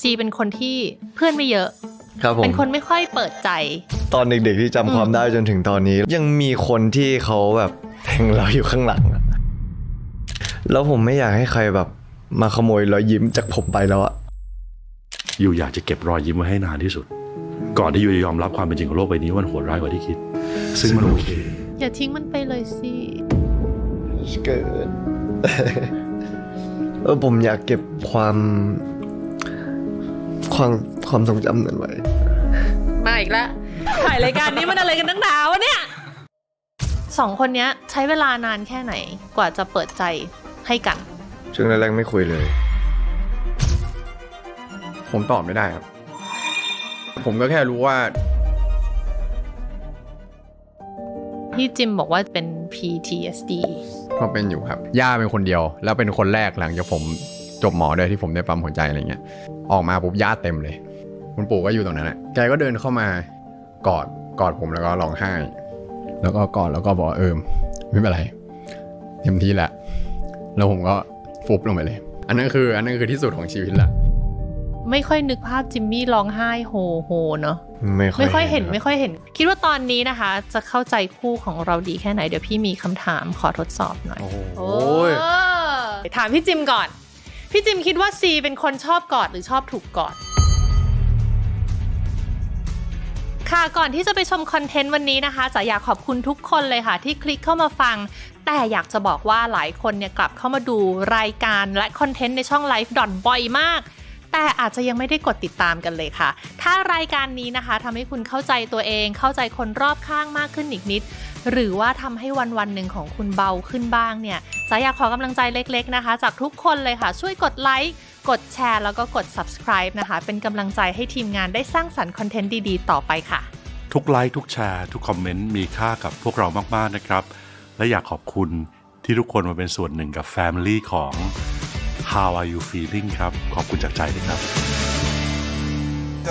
ซีเป็นคนที่เพื่อนไม่เยอะครับผมเป็นคนไม่ค่อยเปิดใจตอนเด็กๆที่จำความได้จนถึงตอนนี้ยังมีคนที่เขาแบบแทงเราอยู่ข้างหลังอะแล้วผมไม่อยากให้ใครแบบมาขโมยรอยยิ้มจากผมไปแล้วอะอยู่อยากจะเก็บรอยยิ้มไว้ให้นานที่สุดก่อนที่อยู่จะยอมรับความเป็นจริงของโลกใบนี้ว่ามันโหดร้ายกว่าที่คิดซึ่งมันโอเคอย่าทิ้งมันไปเลยสิเกิด ผมอยากเก็บความทรงจำนั้นไว้มาอีกแล้วถ่ายรายการนี้มันอะไรกันนักหนาวะเนี่ยสองคนนี้ใช้เวลานานแค่ไหนกว่าจะเปิดใจให้กันช่วงแรกๆไม่คุยเลยผมตอบไม่ได้ครับผมก็แค่รู้ว่าพี่จิมบอกว่าเป็น PTSD ก็เป็นอยู่ครับย่าเป็นคนเดียวแล้วเป็นคนแรกหลังจากผมจบหมอด้วยที่ผมได้ปั๊มหัวใจอะไรเงี้ยออกมาปุ๊บย่าเต็มเลยคุณปู่ก็อยู่ตรงนั้นแหละแกก็เดินเข้ามากอดผมแล้วก็ร้องไห้แล้วก็กอดแล้วก็บอกไม่เป็นไรเต็มที่แหละแล้วผมก็ฟุบลงไปเลยอันนั้นคือที่สุดของชีวิตละไม่ค่อยนึกภาพจิมมี่ร้องไห้โฮเนาะไม่ค่อยเห็นคิดว่าตอนนี้นะคะจะเข้าใจคู่ของเราดีแค่ไหนเดี๋ยวพี่มีคำถามขอทดสอบหน่อยโอ้ยถามพี่จิมก่อนพี่จิมคิดว่าซีเป็นคนชอบกอดหรือชอบถูกกอดค่ะก่อนที่จะไปชมคอนเทนต์วันนี้นะคะจะอยากขอบคุณทุกคนเลยค่ะที่คลิกเข้ามาฟังแต่อยากจะบอกว่าหลายคนเนี่ยกลับเข้ามาดูรายการและคอนเทนต์ในช่อง Life บ่อยมากแต่อาจจะยังไม่ได้กดติดตามกันเลยค่ะถ้ารายการนี้นะคะทำให้คุณเข้าใจตัวเองเข้าใจคนรอบข้างมากขึ้นอีกนิดหรือว่าทำให้วันหนึ่งของคุณเบาขึ้นบ้างเนี่ยจะอยากขอกำลังใจเล็กๆนะคะจากทุกคนเลยค่ะช่วยกดไลค์กดแชร์แล้วก็กด subscribe นะคะเป็นกำลังใจให้ทีมงานได้สร้างสรรค์คอนเทนต์ดีๆต่อไปค่ะทุกไลค์ทุกแชร์ทุกคอมเมนต์มีค่ากับพวกเรามากๆนะครับและอยากขอบคุณที่ทุกคนมาเป็นส่วนหนึ่งกับ Family ของ How Are You Feeling ครับขอบคุณจากใจเลยครับ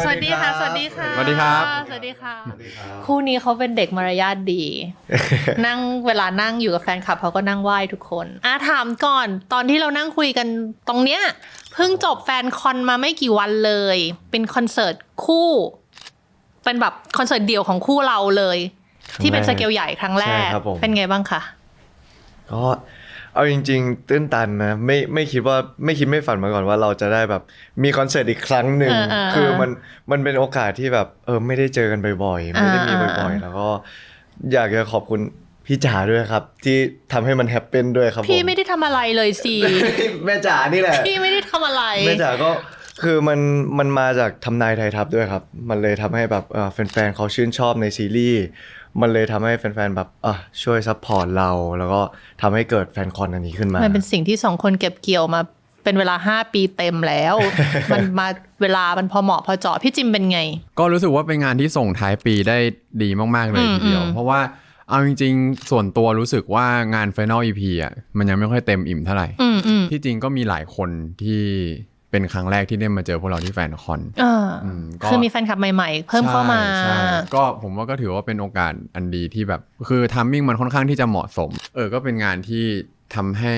สวัสดีค่ะสวัสดีค่ะสวัสดีครับสวัสดีค่ะคู่นี้เขาเป็นเด็กมารยาทดี นั่งเวลานั่งอยู่กับแฟนคลับเขาก็นั่งไหว้ทุกคนถามก่อนตอนที่เรานั่งคุยกันตรงเนี้ยเพิ่งจบแฟนคอนมาไม่กี่วันเลยเป็นคอนเสิร์ตคู่เป็นแบบคอนเสิร์ตเดี่ยวของคู่เราเลยที่เป็นสเกลใหญ่ครั้งแรกเป็นไงบ้างคะก็เอาจริงๆตื้นตันนะไม่คิดไม่ฝันมาก่อนว่าเราจะได้แบบมีคอนเสิร์ตอีกครั้งหนึ่งคือมันเป็นโอกาสที่แบบไม่ได้เจอกันบ่อยๆไม่ได้มีบ่อยๆแล้วก็อยากจะขอบคุณพี่จ๋าด้วยครับที่ทำให้มันแฮปปี้ด้วยครับพี่ไม่ได้ทำอะไรเลยสิ แม่จ๋านี่แหละพี่ไม่ได้ทำอะไรแม่จ๋าก็คือมันมาจากทำนายไทยทัพด้วยครับมันเลยทำให้แบบแฟนๆเขาชื่นชอบในซีรีส์มันเลยทำให้แฟนๆแบบช่วยซัพพอร์ตเราแล้วก็ทำให้เกิดแฟนคอนอันนี้ขึ้นมามันเป็นสิ่งที่2คนเก็บเกี่ยวมาเป็นเวลา5ปีเต็มแล้ว มันมาเวลามันพอเหมาะพอเจาะพี่จิมเป็นไงก็รู้สึกว่าเป็นงานที่ส่งท้ายปีได้ดีมากๆเลยทีเดียวเพราะว่าเอาจริงๆส่วนตัวรู้สึกว่างาน Final EP มันยังไม่ค่อยเต็มอิ่มเท่าไหร่ที่จริงก็มีหลายคนที่เป็นครั้งแรกที่ได้มาเจอพวกเราที่แฟนคอนคือมีแฟนคลับใหม่ๆเพิ่มเข้ามาก็ผมว่าก็ถือว่าเป็นโอกาสอันดีที่แบบคือทัมมิ่งมันค่อนข้างที่จะเหมาะสมก็เป็นงานที่ทำให้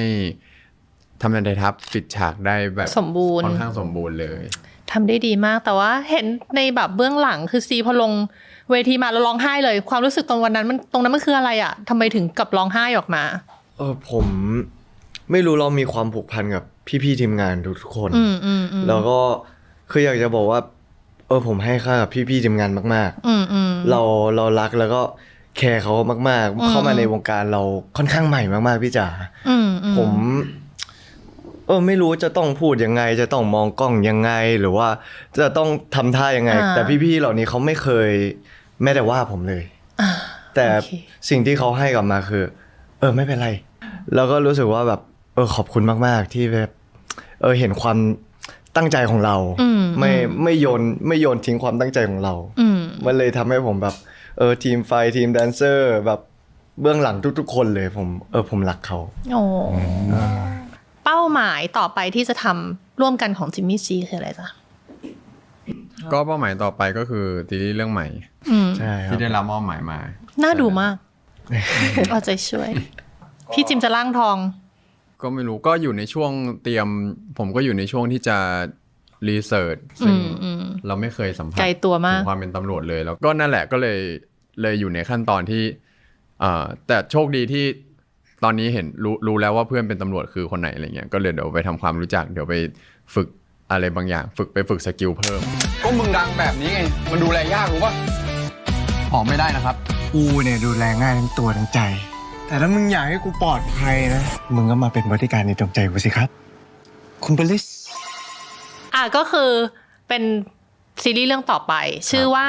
ทำนายไทยทัพปิดฉากได้แบบสมบูรณ์ค่อนข้างสมบูรณ์เลยทำได้ดีมากแต่ว่าเห็นในแบบเบื้องหลังคือซีพอลงเวทีมาแล้วร้องไห้เลยความรู้สึกตรงวันนั้นตรงนั้นมันคืออะไรอ่ะทำไมถึงกับร้องไห้ออกมาผมไม่รู้เรามีความผูกพันกับพี่ๆทีมงานทุกคนแล้วก็คืออยากจะบอกว่าผมให้ค่ากับพี่ๆทีมงานมากๆเรารักแล้วก็แคร์เขามากๆเข้ามาในวงการเราค่อนข้างใหม่มากๆพี่จ๋าผมไม่รู้จะต้องพูดยังไงจะต้องมองกล้องยังไงหรือว่าจะต้องทำท่ายังไงแต่พี่ๆเหล่านี้เขาไม่เคยแม้แต่ว่าผมเลยแต่สิ่งที่เขาให้กลับมาคือไม่เป็นไรแล้วก็รู้สึกว่าแบบขอบคุณมากๆที่แบบเห็นความตั้งใจของเราไม่โยนทิ้งความตั้งใจของเรามันเลยทำให้ผมแบบทีมไฟทีมแดนเซอร์แบบเบื้องหลังทุกๆคนเลยผมรักเขาเป้าหมายต่อไปที่จะทำร่วมกันของจิมมี่ซีคืออะไรจ๊ะก็เป้าหมายต่อไปก็คือซีรีส์เรื่องใหม่ใช่ที่ได้รับมอบหมายมาน่าดูมากเอาใจช่วยพี่จิมจะร่างทองก็ไม่รู้ก็อยู่ในช่วงเตรียมผมก็อยู่ในช่วงที่จะ รีเสิร์ชซึ่งเราไม่เคยสัมผัส ไกลตัวมาก ถึงความเป็นตำรวจเลยแล้วก็นั่นแหละก็เลยอยู่ในขั้นตอนที่แต่โชคดีที่ตอนนี้เห็นรู้แล้วว่าเพื่อนเป็นตำรวจคือคนไหนอะไรเงี้ยก็เลยเดี๋ยวไปทำความรู้จักเดี๋ยวไปฝึกอะไรบางอย่างฝึกสกิลเพิ่มก็มึงดังแบบนี้ไงมันดูแลยากรู้ป่ะออกไม่ได้นะครับ กูเนี่ยดูแลง่ายทั้งตัวทั้งใจแต่ถ้ามึงอยากให้กูปลอดภัยนะมึงก็มาเป็นบริการในดวงใจกูสิครับคุณเบลลิสก็คือเป็นซีรีส์เรื่องต่อไปชื่อว่า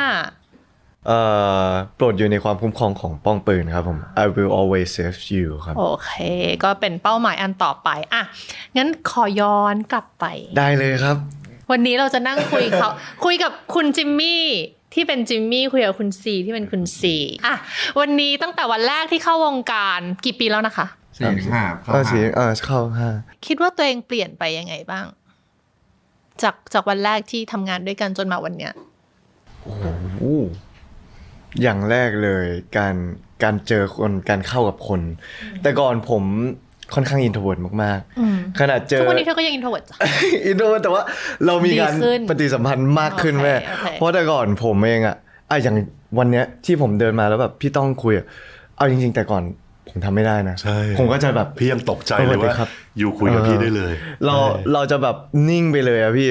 โปรดอยู่ในความคุ้มครองของป้องปืนครับผม I will always save you ครับโอเคก็เป็นเป้าหมายอันต่อไปงั้นขอย้อนกลับไปได้เลยครับวันนี้เราจะนั่งคุยคุยกับคุณจิมมี่ที่เป็นจิมมี่คุยกับคุณซีที่เป็นคุณซีวันนี้ตั้งแต่วันแรกที่เข้าวงการกี่ปีแล้วนะคะ4-5เข้า5คิดว่าตัวเองเปลี่ยนไปยังไงบ้างจากวันแรกที่ทำงานด้วยกันจนมาวันเนี้ยโอ้โหอย่างแรกเลยการเจอคนการเข้ากับคนแต่ก่อนผมค่อนข้างอินโทรเวิร์ตมากๆขนาดเจอทุกวันนี้เธอก็ยังอินโทรเวิร์ตจ้ะอินโทรเวิร์ตแต่ว่าเรามีการปฏิสัมพันธ์มากขึ้นแม่เพราะแต่ก่อนผมเองอย่างวันเนี้ยที่ผมเดินมาแล้วแบบพี่ต้องคุยเอาจริงๆแต่ก่อนผมทำไม่ได้นะผมก็จะแบบพี่ยังตกใจเลยว่าอยู่คุยกับพี่ได้เลยเราจะแบบนิ่งไปเลยพี่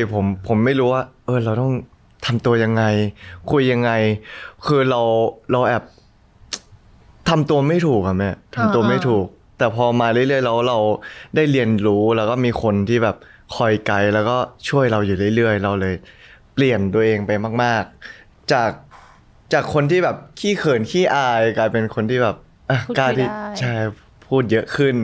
ผมไม่รู้ว่าเราต้องทำตัวยังไงคุยยังไงคือเราแอบทำตัวไม่ถูกอะแม่ทำตัวไม่ถูกแต่พอมาเรื่อยๆแล้วเราได้เรียนรู้แล้วก็มีคนที่แบบคอยไกด์แล้วก็ช่วยเราอยู่เรื่อยๆเราเลยเปลี่ยนตัวเองไปมากๆจากคนที่แบบขี้เขินขี้อายกลายเป็นคนที่แบบกล้าที่ใช่พูดเยอะขึ้น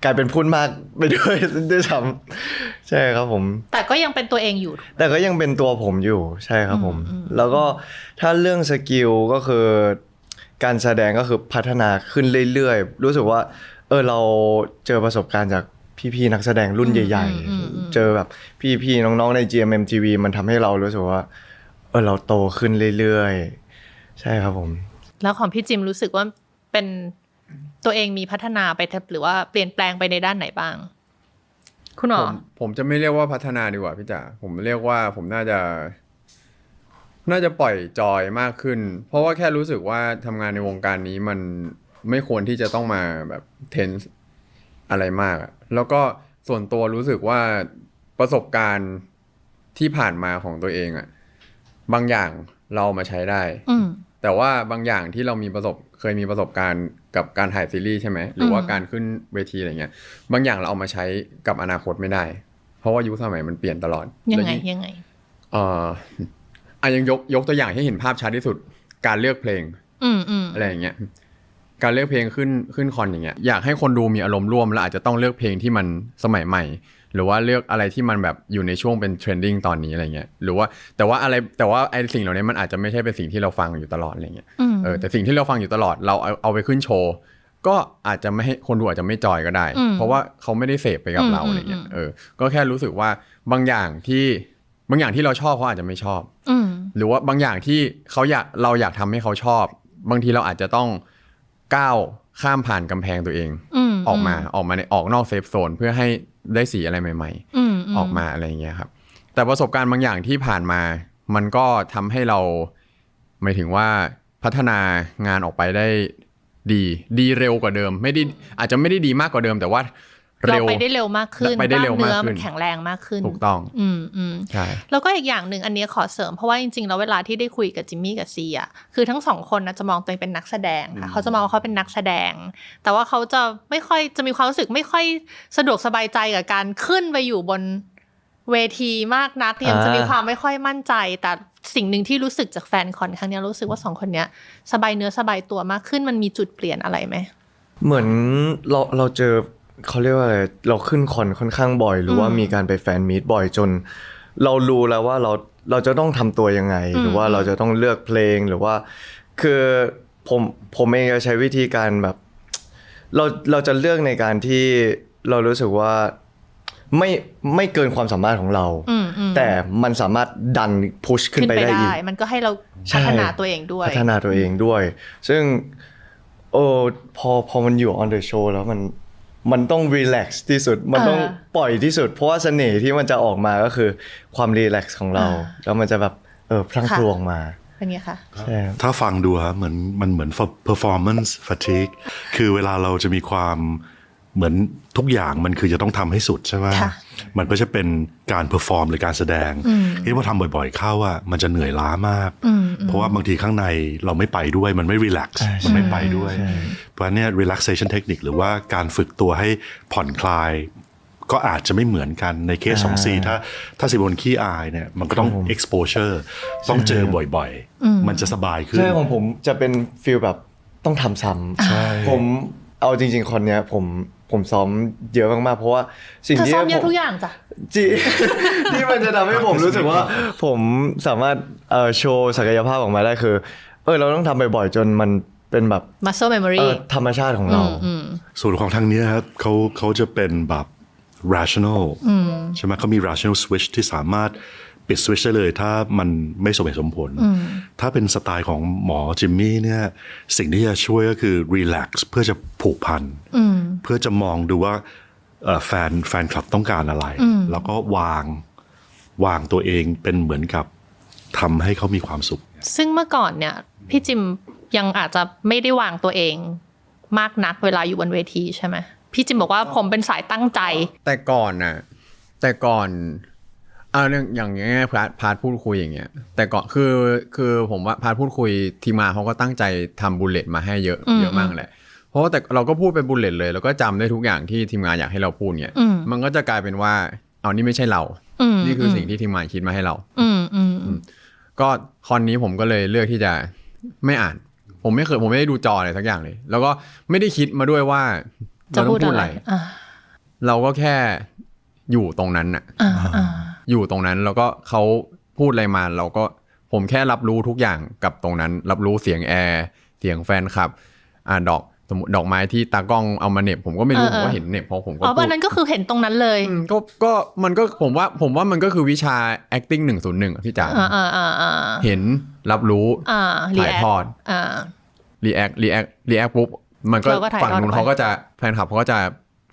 กลายเป็นพูดมากไปด้วยซ้ำใช่ครับผมแต่ก็ยังเป็นตัวเองอยู่แต่ก็ยังเป็นตัวผมอยู่ใช่ครับผมแล้วก็ถ้าเรื่องสกิลก็คือการแสดงก็คือพัฒนาขึ้นเรื่อยๆรู้สึกว่าเราเจอประสบการณ์จากพี่ๆนักแสดงรุ่นใหญ่ๆเจอแบบพี่ๆน้องๆใน GMMTV มันทำให้เรารู้สึกว่าเราโตขึ้นเรื่อยๆใช่ครับผมแล้วของพี่จิมรู้สึกว่าเป็นตัวเองมีพัฒนาไปหรือว่าเปลี่ยนแปลงไปในด้านไหนบ้างคุณหมอผมจะไม่เรียกว่าพัฒนาดีกว่าพี่จ๋าผมเรียกว่าผมน่าจะปล่อยจอยมากขึ้นเพราะว่าแค่รู้สึกว่าทำงานในวงการนี้มันไม่ควรที่จะต้องมาแบบเทนส์อะไรมากแล้วก็ส่วนตัวรู้สึกว่าประสบการณ์ที่ผ่านมาของตัวเองบางอย่างเรามาใช้ได้แต่ว่าบางอย่างที่เราเคยมีประสบการณ์กับการถ่ายซีรีส์ใช่ไหมหรือว่าการขึ้นเวทีอะไรเงี้ยบางอย่างเราเอามาใช้กับอนาคตไม่ได้เพราะว่ายุคสมัยมันเปลี่ยนตลอดยังไงยังยกตัวอย่างให้เห็นภาพชัดที่สุดการเลือกเพลงอะไรอย่างเงี้ยการเลือกเพลงขึ้นคอนอย่างเงี้ยอยากให้คนดูมีอารมณ์ร่วมและอาจจะต้องเลือกเพลงที่มันสมัยใหม่หรือว่าเลือกอะไรที่มันแบบอยู่ในช่วงเป็นเทรนดิ้งตอนนี้อะไรเงี้ยหรือว่าแต่ว่าไอ้สิ่งเหล่านี้มันอาจจะไม่ใช่เป็นสิ่งที่เราฟังอยู่ตลอดอะไรเงี้ยแต่สิ่งที่เราฟังอยู่ตลอดเราเอาไปขึ้นโชว์ก็อาจจะไม่ให้คนดูอาจจะไม่จอยก็ได้เพราะว่าเขาไม่ได้เสพไปกับเราอะไรเงี้ยก็แค่รู้สึกว่าบางอย่างที่เราชอบเขาอาจจะไม่ชอบหรือว่าบางอย่างที่เราอยากทำให้เขาชอบบางทีเราอาจจะต้องก้าวข้ามผ่านกำแพงตัวเองออกนอกเซฟโซนเพื่อให้ได้สีอะไรใหม่ๆออกมาอะไรอย่างเงี้ยครับแต่ประสบการณ์บางอย่างที่ผ่านมามันก็ทำให้เราหมายถึงว่าพัฒนางานออกไปได้ดีเร็วกว่าเดิมอาจจะไม่ได้ดีมากกว่าเดิมแต่ว่าเราไปได้เร็วมากขึ้นกล้ามเนื้อมันแข็งแรงมากขึ้นถูกต้องใช่แล้วก็อีกอย่างหนึ่งอันนี้ขอเสริมเพราะว่าจริงๆแล้วเวลาที่ได้คุยกับจิมมี่กับซีคือทั้งสองคนจะมองตัวเองเป็นนักแสดงค่ะเขาจะมองว่าเขาเป็นนักแสดงแต่ว่าเขาจะไม่ค่อยจะมีความรู้สึกไม่ค่อยสะดวกสบายใจกับการขึ้นไปอยู่บนเวทีมากนักยังจะมีความไม่ค่อยมั่นใจแต่สิ่งหนึ่งที่รู้สึกจากแฟนคอนครั้งนี้รู้สึกว่าสองคนนี้สบายเนื้อสบายตัวมากขึ้นมันมีจุดเปลี่ยนอะไรไหมเหมือนเราเจอเขาเรียกว่าอะไรเราขึ้นคอนค่อนข้างบ่อยหรือว่ามีการไปแฟนมีตบ่อยจนเรารู้แล้วว่าเราจะต้องทำตัวยังไงหรือว่าเราจะต้องเลือกเพลงหรือว่าคือผมเองจะใช้วิธีการแบบเราจะเลือกในการที่เรารู้สึกว่าไม่เกินความสามารถของเราแต่มันสามารถดันพุชขึ้นไปได้อีกมันก็ให้เราพัฒนาตัวเองด้วยซึ่งพอมันอยู่ on the show แล้ว มันต้องรีแลกซ์ที่สุดมันต้องปล่อยที่สุดเพราะว่าเสน่ห์ที่มันจะออกมาก็คือความรีแลกซ์ของเราแล้วมันจะแบบพลังพลวงมาเป็นไงคะใช่ถ้าฟังดูครับเหมือน performance fatigue คือเวลาเราจะมีความเหมือนทุกอย่างมันคือจะต้องทำให้สุดใช่ไหมมันก็จะเป็นการ perform หรือการแสดงที่พอทำบ่อยๆเข้าอ่ะมันจะเหนื่อยล้ามากเพราะว่าบางทีข้างในเราไม่ไปด้วยมันไม่ relax มันไม่ไปด้วยเพราะเนี่ย relaxation technique หรือว่าการฝึกตัวให้ผ่อนคลายก็อาจจะไม่เหมือนกันในเคสของซีถ้าซีบนขี้อายเนี่ยมันก็ต้อง exposure ต้องเจอบ่อยๆมันจะสบายขึ้นใช่ของผมจะเป็นฟีลแบบต้องทำซ้ำผมเอาจริงๆคนเนี้ยผมซ้อมเยอะมากๆเพราะว่าสิ่งที่ซ้อมเยอะทุกอย่างจ้ะที่มันจะทำให้ผมรู้สึกว่าผมสามารถโชว์ศักยภาพออกมาได้คือเราต้องทำบ่อยๆจนมันเป็นแบบ muscle memory ธรรมชาติของเราส่วนของทางนี้ครับเขาจะเป็นแบบ rational ใช่ไหมเขามี rational switch ที่สามารถปิด switch ได้เลยถ้ามันไม่สมเหตุสมผลถ้าเป็นสไตล์ของหมอจิมมี่เนี่ยสิ่งที่จะช่วยก็คือ relax เพื่อจะผูกพันเพื่อจะมองดูว่าแฟนคลับต้องการอะไรแล้วก็วางตัวเองเป็นเหมือนกับทำให้เขามีความสุขซึ่งเมื่อก่อนเนี่ยพี่จิมยังอาจจะไม่ได้วางตัวเองมากนักเวลาอยู่บนเวทีใช่ไหมพี่จิมบอกว่าผมเป็นสายตั้งใจแต่ก่อนเรื่องอย่างเงี้ยพาร์ทพูดคุยอย่างเงี้ยแต่ก่อนคือผมว่าพาร์ทพูดคุยทีมงานเขาก็ตั้งใจทำบุลเลตมาให้เยอะมากแหละเพราะแต่เราก็พูดเป็นบุลเลตเลยแล้วก็จำได้ทุกอย่างที่ทีมงานอยากให้เราพูดเนี่ยมันก็จะกลายเป็นว่านี่ไม่ใช่เรานี่คือสิ่งที่ทีมงานคิดมาให้เราก็คอนนี้ผมก็เลยเลือกที่จะไม่อ่านผมไม่ได้ดูจออะไรสักอย่างเลยแล้วก็ไม่ได้คิดมาด้วยว่าเราต้องพูดอะไรเราก็แค่อยู่ตรงนั้นน่ะอยู่ตรงนั้นแล้วก็เขาพูดอะไรมาผมแค่รับรู้ทุกอย่างกับตรงนั้นรับรู้เสียงแอร์เสียงแฟนคลับดอกไม้ที่ตากล้องเอามาเหน็บผมก็ไม่รู้ผมก็เห็นเหน็บเพราะผมก็วันนั้นก็คือเห็นตรงนั้นเลยก็มันก็ผมว่ามันก็คือวิชา acting 101พี่จ๋าเห็นรับรู้ถ่ายทอดreact ปุ๊บมันก็ฝั่งนู้นเขาก็จะแฟนคลับเขาก็จะ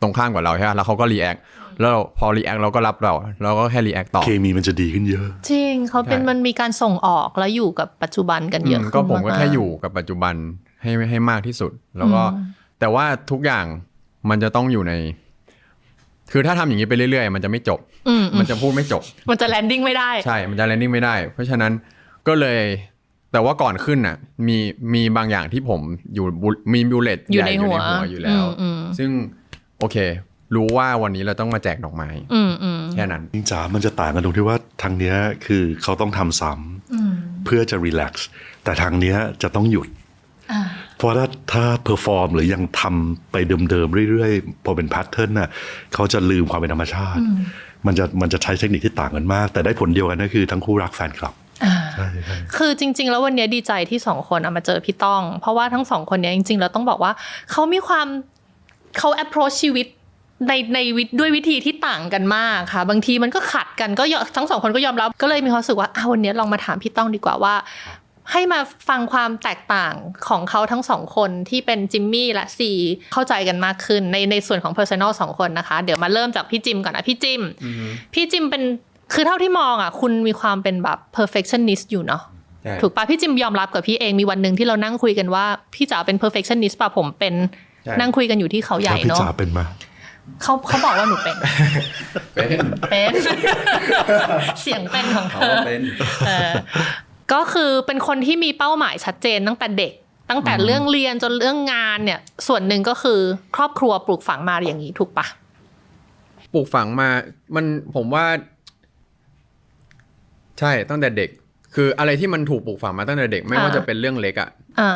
ตรงข้ามกับเราใช่ไหมแล้วเขาก็ react แล้วพอ react เราก็รับเราก็แค่ react ต่อเคมีมันจะดีขึ้นเยอะจริงเขาเป็นมันมีการส่งออกแล้วอยู่กับปัจจุบันกันเยอะก็ผมก็แค่อยู่กับปัจจุบันให้มากที่สุดแล้วก็แต่ว่าทุกอย่างมันจะต้องอยู่ในคือถ้าทำอย่างนี้ไปเรื่อยๆมันจะไม่จบมันจะพูดไม่จบมันจะ landing ไม่ได้ใช่มันจะ landing ไม่ได้เพราะฉะนั้นก็เลยแต่ว่าก่อนขึ้นน่ะมีบางอย่างที่ผมมีบุลเลตอยู่ในหัวอยู่แล้วซึ่งโอเครู้ว่าวันนี้เราต้องมาแจกดอกไม้แค่นั้นจริงจ๋ามันจะต่างกันตรงที่ว่าทางเนี้ยคือเขาต้องทำซ้ำเพื่อจะรีแลกซ์แต่ทางเนี้ยจะต้องหยุดเพราะถ้าเพอร์ฟอร์มหรือยังทำไปเดิมๆเรื่อยๆพอเป็นแพทเทิร์นน่ะเขาจะลืมความเป็นธรรมชาติมันจะใช้เทคนิคที่ต่างกันมากแต่ได้ผลเดียวกันก็คือทั้งคู่รักแฟนคลับคือจริงๆแล้ววันนี้ดีใจที่สองคนมาเจอพี่ต้องเพราะว่าทั้งสองคนนี้จริงๆเราต้องบอกว่าเขามีความเขา approach ชีวิตในด้วยวิธีที่ต่างกันมากค่ะบางทีมันก็ขัดกันก็ทั้งสองคนก็ยอมรับก็เลยมีความรู้สึกว่าวันนี้ลองมาถามพี่ต้องดีกว่าว่าให้มาฟังความแตกต่างของเขาทั้งสองคนที่เป็นจิมมี่และซีเข้าใจกันมากขึ้นในส่วนของ personal สองคนนะคะเดี๋ยวมาเริ่มจากพี่จิมก่อนนะพี่จิมเป็นคือเท่าที่มองคุณมีความเป็นแบบ perfectionist อยู่เนาะถูกป่ะพี่จิมยอมรับกับพี่เองมีวันนึงที่เรานั่งคุยกันว่าพี่จ๋าเป็น perfectionist ป่ะผมเป็นนั่งคุยกันอยู่ที่เขาใหญ่เนาะพี่จ๋าเป็นมั้ยเขาบอกว่าหนูเป็นเสียงเป็นของเธอก็คือเป็นคนที่มีเป้าหมายชัดเจนตั้งแต่เด็กตั้งแต่เรื่องเรียนจนเรื่องงานเนี่ยส่วนหนึ่งก็คือครอบครัวปลูกฝังมาอย่างนี้ถูกปะปลูกฝังมาผมว่าใช่ตั้งแต่เด็กคืออะไรที่มันถูกปลูกฝังมาตั้งแต่เด็กไม่ว่าจะเป็นเรื่องเล็ก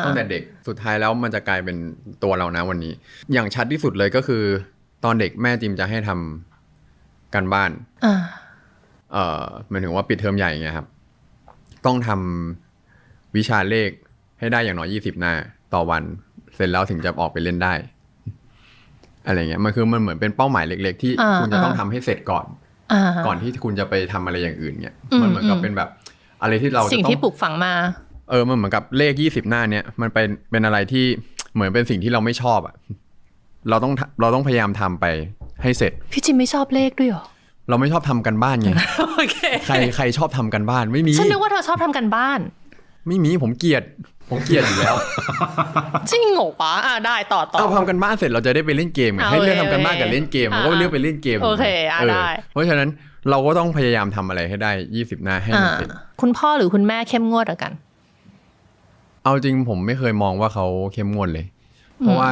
ตั้งแต่เด็กสุดท้ายแล้วมันจะกลายเป็นตัวเรานะวันนี้อย่างชัดที่สุดเลยก็คือตอนเด็กแม่จิมจะให้ทำการบ้านหมายถึงว่าปิดเทอมใหญ่ไงครับต้องทำวิชาเลขให้ได้อย่างน้อย20 หน้าต่อวันเสร็จแล้วถึงจะออกไปเล่นได้อะไรเงี้ยมันเหมือนเป็นเป้าหมายเล็กๆที่คุณจะต้องทำให้เสร็จก่อนที่คุณจะไปทำอะไรอย่างอื่นเงี้ยมันเหมือนกับเป็นแบบอะไรที่เราสิ่งที่ปลูกฝังมามันเหมือนกับเลข20 หน้าเนี้ยมันเป็นอะไรที่เหมือนเป็นสิ่งที่เราไม่ชอบ เราต้องพยายามทำไปให้เสร็จ พี่จิมไม่ชอบเลขด้วยเหรอ เราไม่ชอบทำกันบ้านไง โอเค ใครชอบทำกันบ้านไม่มี ฉันนึกว่าเธอชอบทำกันบ้าน ไม่มีผมเกลียดอยู่แล้ว จริงเหรอปะได้ต่อ เอาทำกันบ้านเสร็จเราจะได้ไปเล่นเกมไงให้เลือกทำกันบ้านกับเล่นเกมเราก็เลือกไปเล่นเกม โอเคได้ เพราะฉะนั้นเราก็ต้องพยายามทำอะไรให้ได้20 หน้าให้มันเสร็จ คุณพ่อหรือคุณแม่เข้มงวดกัน เอาจริงผมไม่เคยมองว่าเขาเข้มงวดเลย เพราะว่า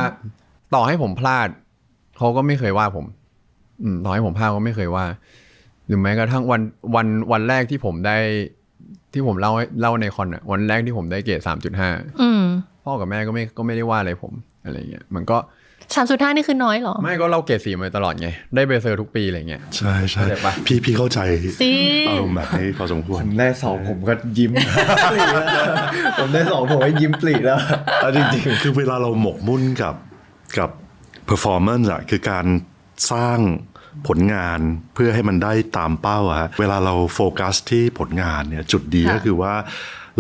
ต่อให้ผมพลาดเขาก็ไม่เคยว่าผมต่อให้ผมพลาดเขาไม่เคยว่า หรือแม้กระทั่งวันแรกที่ผมได้ที่ผมเล่าในคอนอ่ะวันแรกที่ผมได้เกรด 3.5 พ่อกับแม่ก็ไม่ได้ว่าอะไรผมอะไรเงี้ยมันก็ 3.5 นี่คือน้อยเหรอ ไม่ก็เราเกรด 4มาตลอดไงได้เบเซอร์ทุกปีอะไรเงี้ย ใช่ใช่ เข้าใจปะ พี่เข้าใจ สิ อารมณ์แบบนี้พอสมควร ได้2ผมก็ยิ้ม ปลีแล้วผมได้2ผมก็ยิ้มปลีแล้วเอาจริง คือเวลาเราหมกมุ่นกับ performance อะคือการสร้างผลงานเพื่อให้มันได้ตามเป้าอะฮะเวลาเราโฟกัสที่ผลงานเนี่ยจุดดีก็คือว่า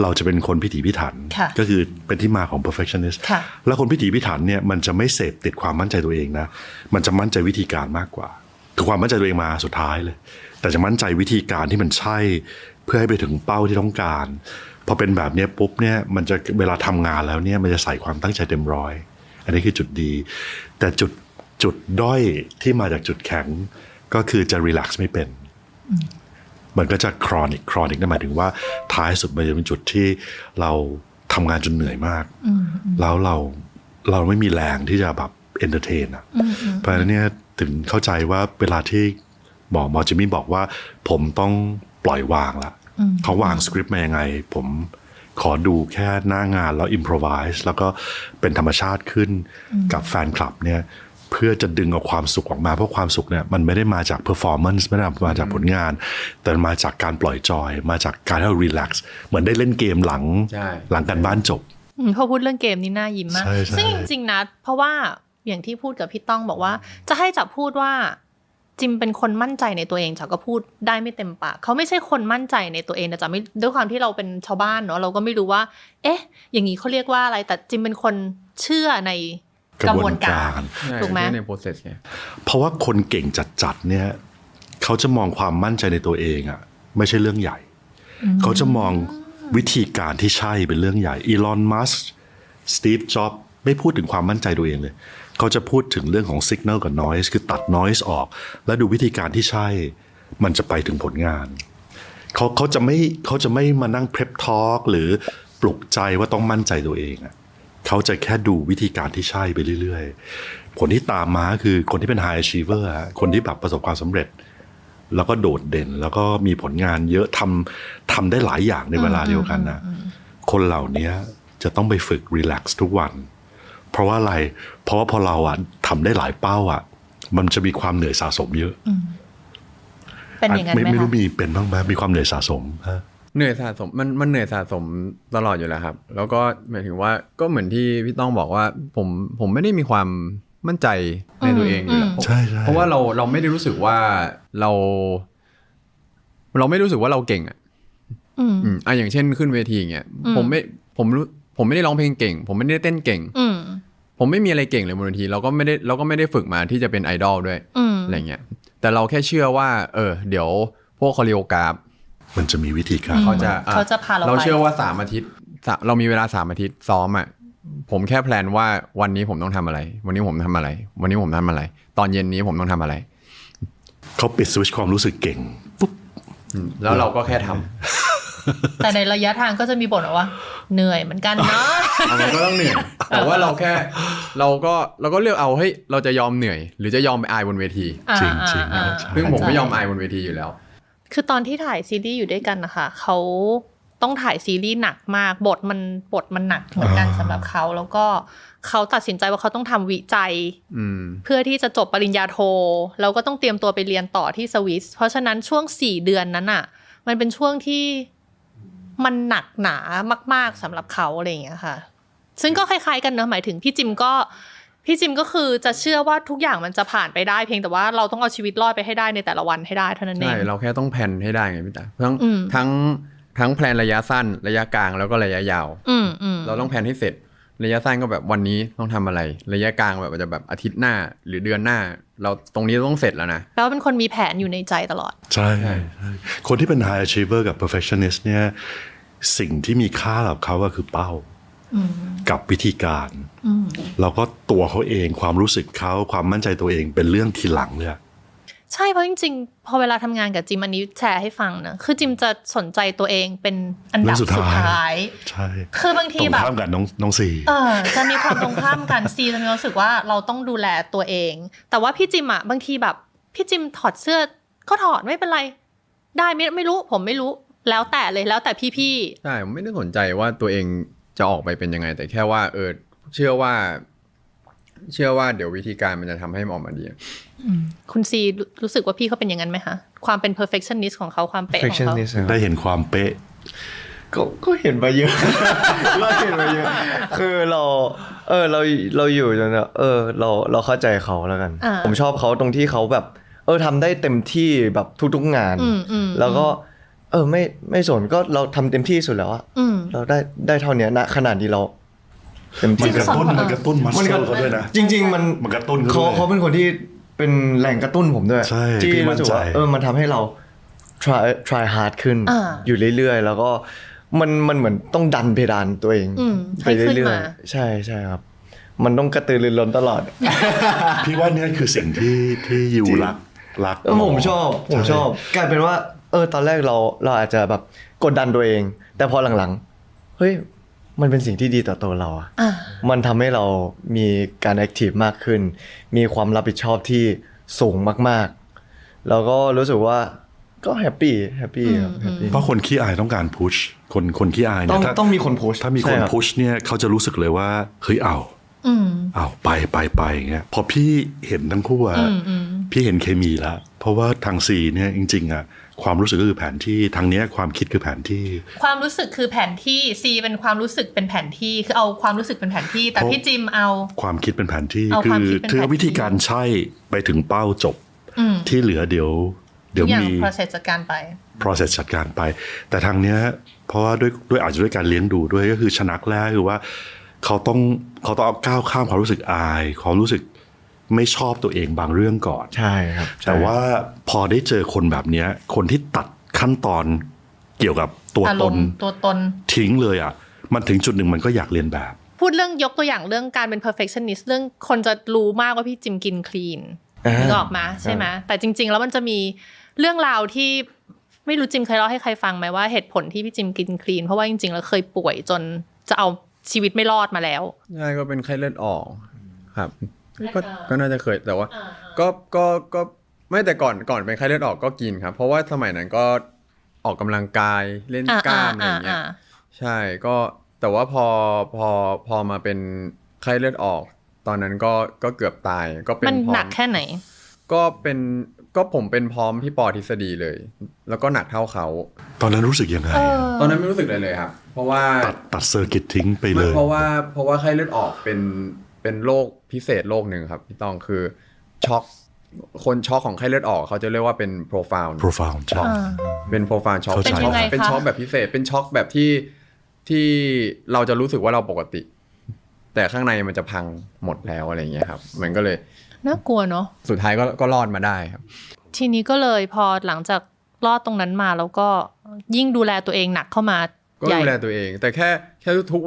เราจะเป็นคนพิถีพิถันก็คือเป็นที่มาของ perfectionist แล้วคนพิถีพิถันเนี่ยมันจะไม่เสพติดความมั่นใจตัวเองนะมันจะมั่นใจวิธีการมากกว่าคือความมั่นใจตัวเองมาสุดท้ายเลยแต่จะมั่นใจวิธีการที่มันใช่เพื่อให้ไปถึงเป้าที่ต้องการพอเป็นแบบนี้ปุ๊บเนี่ยมันจะเวลาทำงานแล้วเนี่ยมันจะใส่ความตั้งใจเต็มร้อยอันนี้คือจุดดีแต่จุดด้อยที่มาจากจุดแข็งก็คือจะรีแลกซ์ไม่เป็นมันก็จะครอนิกนั่นหมายถึงว่าท้ายสุดมันจะเป็นจุดที่เราทำงานจนเหนื่อยมากแล้วเราไม่มีแรงที่จะแบบเอนเตอร์เทนอ่ะเพราะฉะนั้นเนี่ยถึงเข้าใจว่าเวลาที่หมอจิมมี่บอกว่าผมต้องปล่อยวางละเขาวางสคริปต์มายังไงผมขอดูแค่หน้างานแล้วอิมพรไวส์แล้วก็เป็นธรรมชาติขึ้นกับแฟนคลับเนี่ยเพื่อจะดึงเอาความสุขออกมาเพราะความสุขเนี่ยมันไม่ได้มาจากเพอร์ฟอร์แมนซ์ไม่ได้มาจากผลงานแต่มาจากการปล่อยจอยมาจากการให้เรารีแลกซ์เหมือนได้เล่นเกมหลังการบ้านจบ พอพูดเรื่องเกมนี่น่ายิ้มมากซึ่งจริงๆนะเพราะว่าอย่างที่พูดกับพี่ต้องบอกว่าจะให้จับพูดว่าจิมเป็นคนมั่นใจในตัวเองจับก็พูดได้ไม่เต็มปากเขาไม่ใช่คนมั่นใจในตัวเองนะจ๊ะไม่ด้วยความที่เราเป็นชาวบ้านเนาะเราก็ไม่รู้ว่าเอ๊ะอย่างนี้เขาเรียกว่าอะไรแต่จิมเป็นคนเชื่อในกระบวนการถูกไหมใน process ไง เพราะว่าคนเก่งจัดเนี่ยเขาจะมองความมั่นใจในตัวเองอะไม่ใช่เรื่องใหญ่เขาจะมองวิธีการที่ใช่เป็นเรื่องใหญ่อีลอนมัสก์สตีฟจ็อบส์ไม่พูดถึงความมั่นใจตัวเองเลยเขาจะพูดถึงเรื่องของ signal กับ noise คือตัด noise ออกแล้วดูวิธีการที่ใช่มันจะไปถึงผลงานเขาจะไม่มานั่ง prep talk หรือปลุกใจว่าต้องมั่นใจตัวเองอะเขาจะแค่ดูวิธีการที่ใช่ไปเรื่อยๆผลที่ตามมาคือคนที่เป็น high achiever คนที่แบบประสบความสำเร็จแล้วก็โดดเด่นแล้วก็มีผลงานเยอะทำได้หลายอย่างในเวลาเดียวกันนะคนเหล่านี้จะต้องไปฝึก relax ทุกวันเพราะว่าอะไรเพราะว่าพอเราทำได้หลายเป้ามันจะมีความเหนื่อยสะสมเยอะเป็นอย่างนั้นไหมคะไม่รู้มีเป็นบ้างไหมมีความเหนื่อยสะสมเหนื่อยสะสมมันเหนื่อยสะสมตลอดอยู่แล้วครับแล้วก็หมายถึงว่าก็เหมือนที่พี่ต้องบอกว่าผมไม่ได้มีความมั่นใจในตัวเองอยู่แล้วใช่เพราะว่าเราไม่ได้รู้สึกว่าเราไม่รู้สึกว่าเราเก่งอย่างเช่นขึ้นเวทีอย่างเงี้ยผมไม่ได้ร้องเพลงเก่งผมไม่ได้เต้นเก่งผมไม่มีอะไรเก่งเลยบนเวทีเราก็ไม่ได้ฝึกมาที่จะเป็นไอดอลด้วยอะไรเงี้ยแต่เราแค่เชื่อว่าเดี๋ยวพวกคอเรียกราฟมันจะมีวิธีการเขาจะพาเราเชื่อว่า3 อาทิตย์เรามีเวลา3 อาทิตย์ซ้อมผมแค่แพลนว่าวันนี้ผมต้องทำอะไรวันนี้ผมทำอะไรวันนี้ผมทำอะไรตอนเย็นนี้ผมต้องทำอะไรเขาปิดสวิตช์ความรู้สึกเก่งปุ๊บแล้วเราก็แค่ทำแต่ในระยะทางก็จะมีบ่นว่าเหนื่อยเหมือนกันเนาะมันก็ต้องเหนื่อยแต่ว่าเราก็เลือกเอาให้เราจะยอมเหนื่อยหรือจะยอมไปอายบนเวทีจริงซึ่งผมไม่ยอมอายบนเวทีอยู่แล้วคือตอนที่ถ่ายซีรีส์อยู่ด้วยกันนะคะเขาต้องถ่ายซีรีส์หนักมากบทมันหนักเหมือนกันสำหรับเขาแล้วก็เขาตัดสินใจว่าเขาต้องทำวิจัยเพื่อที่จะจบปริญญาโทแล้วก็ต้องเตรียมตัวไปเรียนต่อที่สวิสเพราะฉะนั้นช่วง4 เดือนนั้นอ่ะมันเป็นช่วงที่มันหนักหนามากๆสำหรับเขาอะไรอย่างเงี้ยค่ะซึ่งก็คล้ายๆกันเนอะหมายถึงพี่จิมก็คือจะเชื่อว่าทุกอย่างมันจะผ่านไปได้เพียงแต่ว่าเราต้องเอาชีวิตรอดไปให้ได้ในแต่ละวันให้ได้เท่านั้นเองใช่เราแค่ต้องแพลนให้ได้ไงพี่ตาทั้งแพลนระยะสั้นระยะกลางแล้วก็ระยะยาวเราต้องแพลนให้เสร็จ ระยะสั้นก็แบบวันนี้ต้องทำอะไรระยะกลางแบบจะแบบอาทิตย์หน้าหรือเดือนหน้าเราตรงนี้ต้องเสร็จแล้วนะแล้วเป็นคนมีแผนอยู่ในใจตลอดใช่คนที่เป็น high achiever กับ perfectionist เนี่ยสิ่งที่มีค่ากับเขาก็คือเป้ากับวิธีการแล้วก็ตัวเขาเองความรู้สึกเขาความมั่นใจตัวเองเป็นเรื่องทีหลังเลยใช่เพราะจริงๆพอเวลาทำงานกับจิมอันนี้แชร์ให้ฟังนะคือจิมจะสนใจตัวเองเป็นอันดับสุดท้ายใช่คือบางทีแบบตรงข้ามกันน้องซีจะมีความตรงข้ามกันซีจะมีรู้สึกว่าเราต้องดูแลตัวเองแต่ว่าพี่จิมอ่ะบางทีแบบพี่จิมถอดเสื้อก็ถอดไม่เป็นไรได้ไม่รู้ผมไม่รู้แล้วแต่เลยแล้วแต่พี่ใช่ผมไม่ได้สนใจว่าตัวเองจะออกไปเป็นยังไงแต่แค่ว่าเชื่อว่าเดี๋ยววิธีการมันจะทำให้มันออกมาดีคุณซีรู้สึกว่าพี่เขาเป็นอย่างนั้นไหมคะความเป็น perfectionist ของเขาความเป๊ะของเขาได้เห็นความเป๊ะก็เห็นมาเยอะ เราเห็นมาเยอะคือเราอยู่จนเราเข้าใจเขาแล้วกันผมชอบเขาตรงที่เขาแบบทำได้เต็มที่แบบทุกๆงานแล้วก็ไม่สนก็เราทำเต็มที่สุดแล้วอะเราได้เท่านี้ณขนาดที่เรามันกระตุ้นมัสเซลเขาด้วยนะจริงๆมันกระตุ้นเขาเป็นคนที่เป็นแหล่งกระตุ้นผมด้วยที่รู้สึกว่ามันทำให้เรา try hard ขึ้นอยู่เรื่อยๆแล้วก็มันเหมือนต้องดันเพดานตัวเองไปเรื่อยๆใช่ครับมันต้องกระตือรือร้นตลอดพี่ว่านี่คือสิ่งที่อยู่รักผมชอบกลายเป็นว่าตอนแรกเราอาจจะแบบกดดันตัวเองแต่พอหลังๆเฮ้ยมันเป็นสิ่งที่ดีต่อตัวเรามันทำให้เรามีการแอคทีฟมากขึ้นมีความรับผิดชอบที่สูงมากๆแล้วก็รู้สึกว่าก็แฮปปี้ครับเพราะคนขี้อายต้องการพุชคนขี้อายเนี่ยต้องมีคนพุชถ้ามีคนพุชเนี่ยเขาจะรู้สึกเลยว่าเฮ้ยเอาไปอย่างเงี้ยพอพี่เห็นทั้งคู่พี่เห็นเคมีแล้วเพราะว่าทางซีเนี่ยจริงๆความรู้สึกก็คือแผนที่ทางเนี้ยความคิดคือแผนที่ความรู้สึกคือแผนที่ซีเป็นความรู้สึกเป็นแผนที่คือเอาความรู้สึกเป็นแผนที่แต่พี่จิมเอาความคิดเป็นแผนที่คือวิธีการใช่ไปถึงเป้าจบที่เหลือเดี๋ยวมี process จัดการไป process จัดการไปแต่ทางเนี้ยเพราะว่าด้วยอาจจะด้วยการเลี้ยงดูด้วยก็คือชนักแรกคือว่าเขาต้องก้าวข้ามความรู้สึกอายความรู้สึกไม่ชอบตัวเองบางเรื่องก่อนใช่ครับแต่ว่าพอได้เจอคนแบบนี้คนที่ตัดขั้นตอนเกี่ยวกับตัวตนทิ้งเลยมันถึงจุดหนึ่งมันก็อยากเรียนแบบพูดเรื่องยกตัวอย่างเรื่องการเป็น perfectionist เรื่องคนจะรู้มากว่าพี่จิมกินคลีนนึกออกมาใช่ไหมแต่จริงๆแล้วมันจะมีเรื่องราวที่ไม่รู้จิมเคยเล่าให้ใครฟังไหมว่าเหตุผลที่พี่จิมกินคลีนเพราะว่าจริงๆแล้วเคยป่วยจนจะเอาชีวิตไม่รอดมาแล้วใช่ก็เป็นไข้เลือดออกครับก็น่าจะเคยแต่ว่าก็ไม่แต่ก่อนเป็นไข้เลือดออกก็กินครับเพราะว่าสมัยนั้นก็ออกกำลังกายเล่นกล้ามอะไรอย่างเงี้ยใช่ก็แต่ว่าพอมาเป็นไข้เลือดออกตอนนั้นก็เกือบตายก็เป็นมันหนักแค่ไหนก็ผมเป็นพร้อมพี่ปอทฤษฎีเลยแล้วก็หนักเท่าเขาตอนนั้นรู้สึกยังไงตอนนั้นไม่รู้สึกเลยครับเพราะว่าตัดเซอร์กิตทิ้งไปเลยเพราะว่าไข้เลือดออกเป็นโรคพิเศษโรคหนึ่งครับพี่ต้องคือช็อกคนช็อกของไข้เลือดออกเขาจะเรียกว่าเป็น profoundช็อกเป็น profound shock เป็นช็อกแบบพิเศษเป็นช็อกแบบที่เราจะรู้สึกว่าเราปกติแต่ข้างในมันจะพังหมดแล้วอะไรอย่างเงี้ยครับมันก็เลยน่ากลัวเนาะสุดท้ายก็รอดมาได้ครับทีนี้ก็เลยพอหลังจากรอดตรงนั้นมาแล้วก็ยิ่งดูแลตัวเองหนักเข้ามาก็ดูแลตัวเองแต่แค่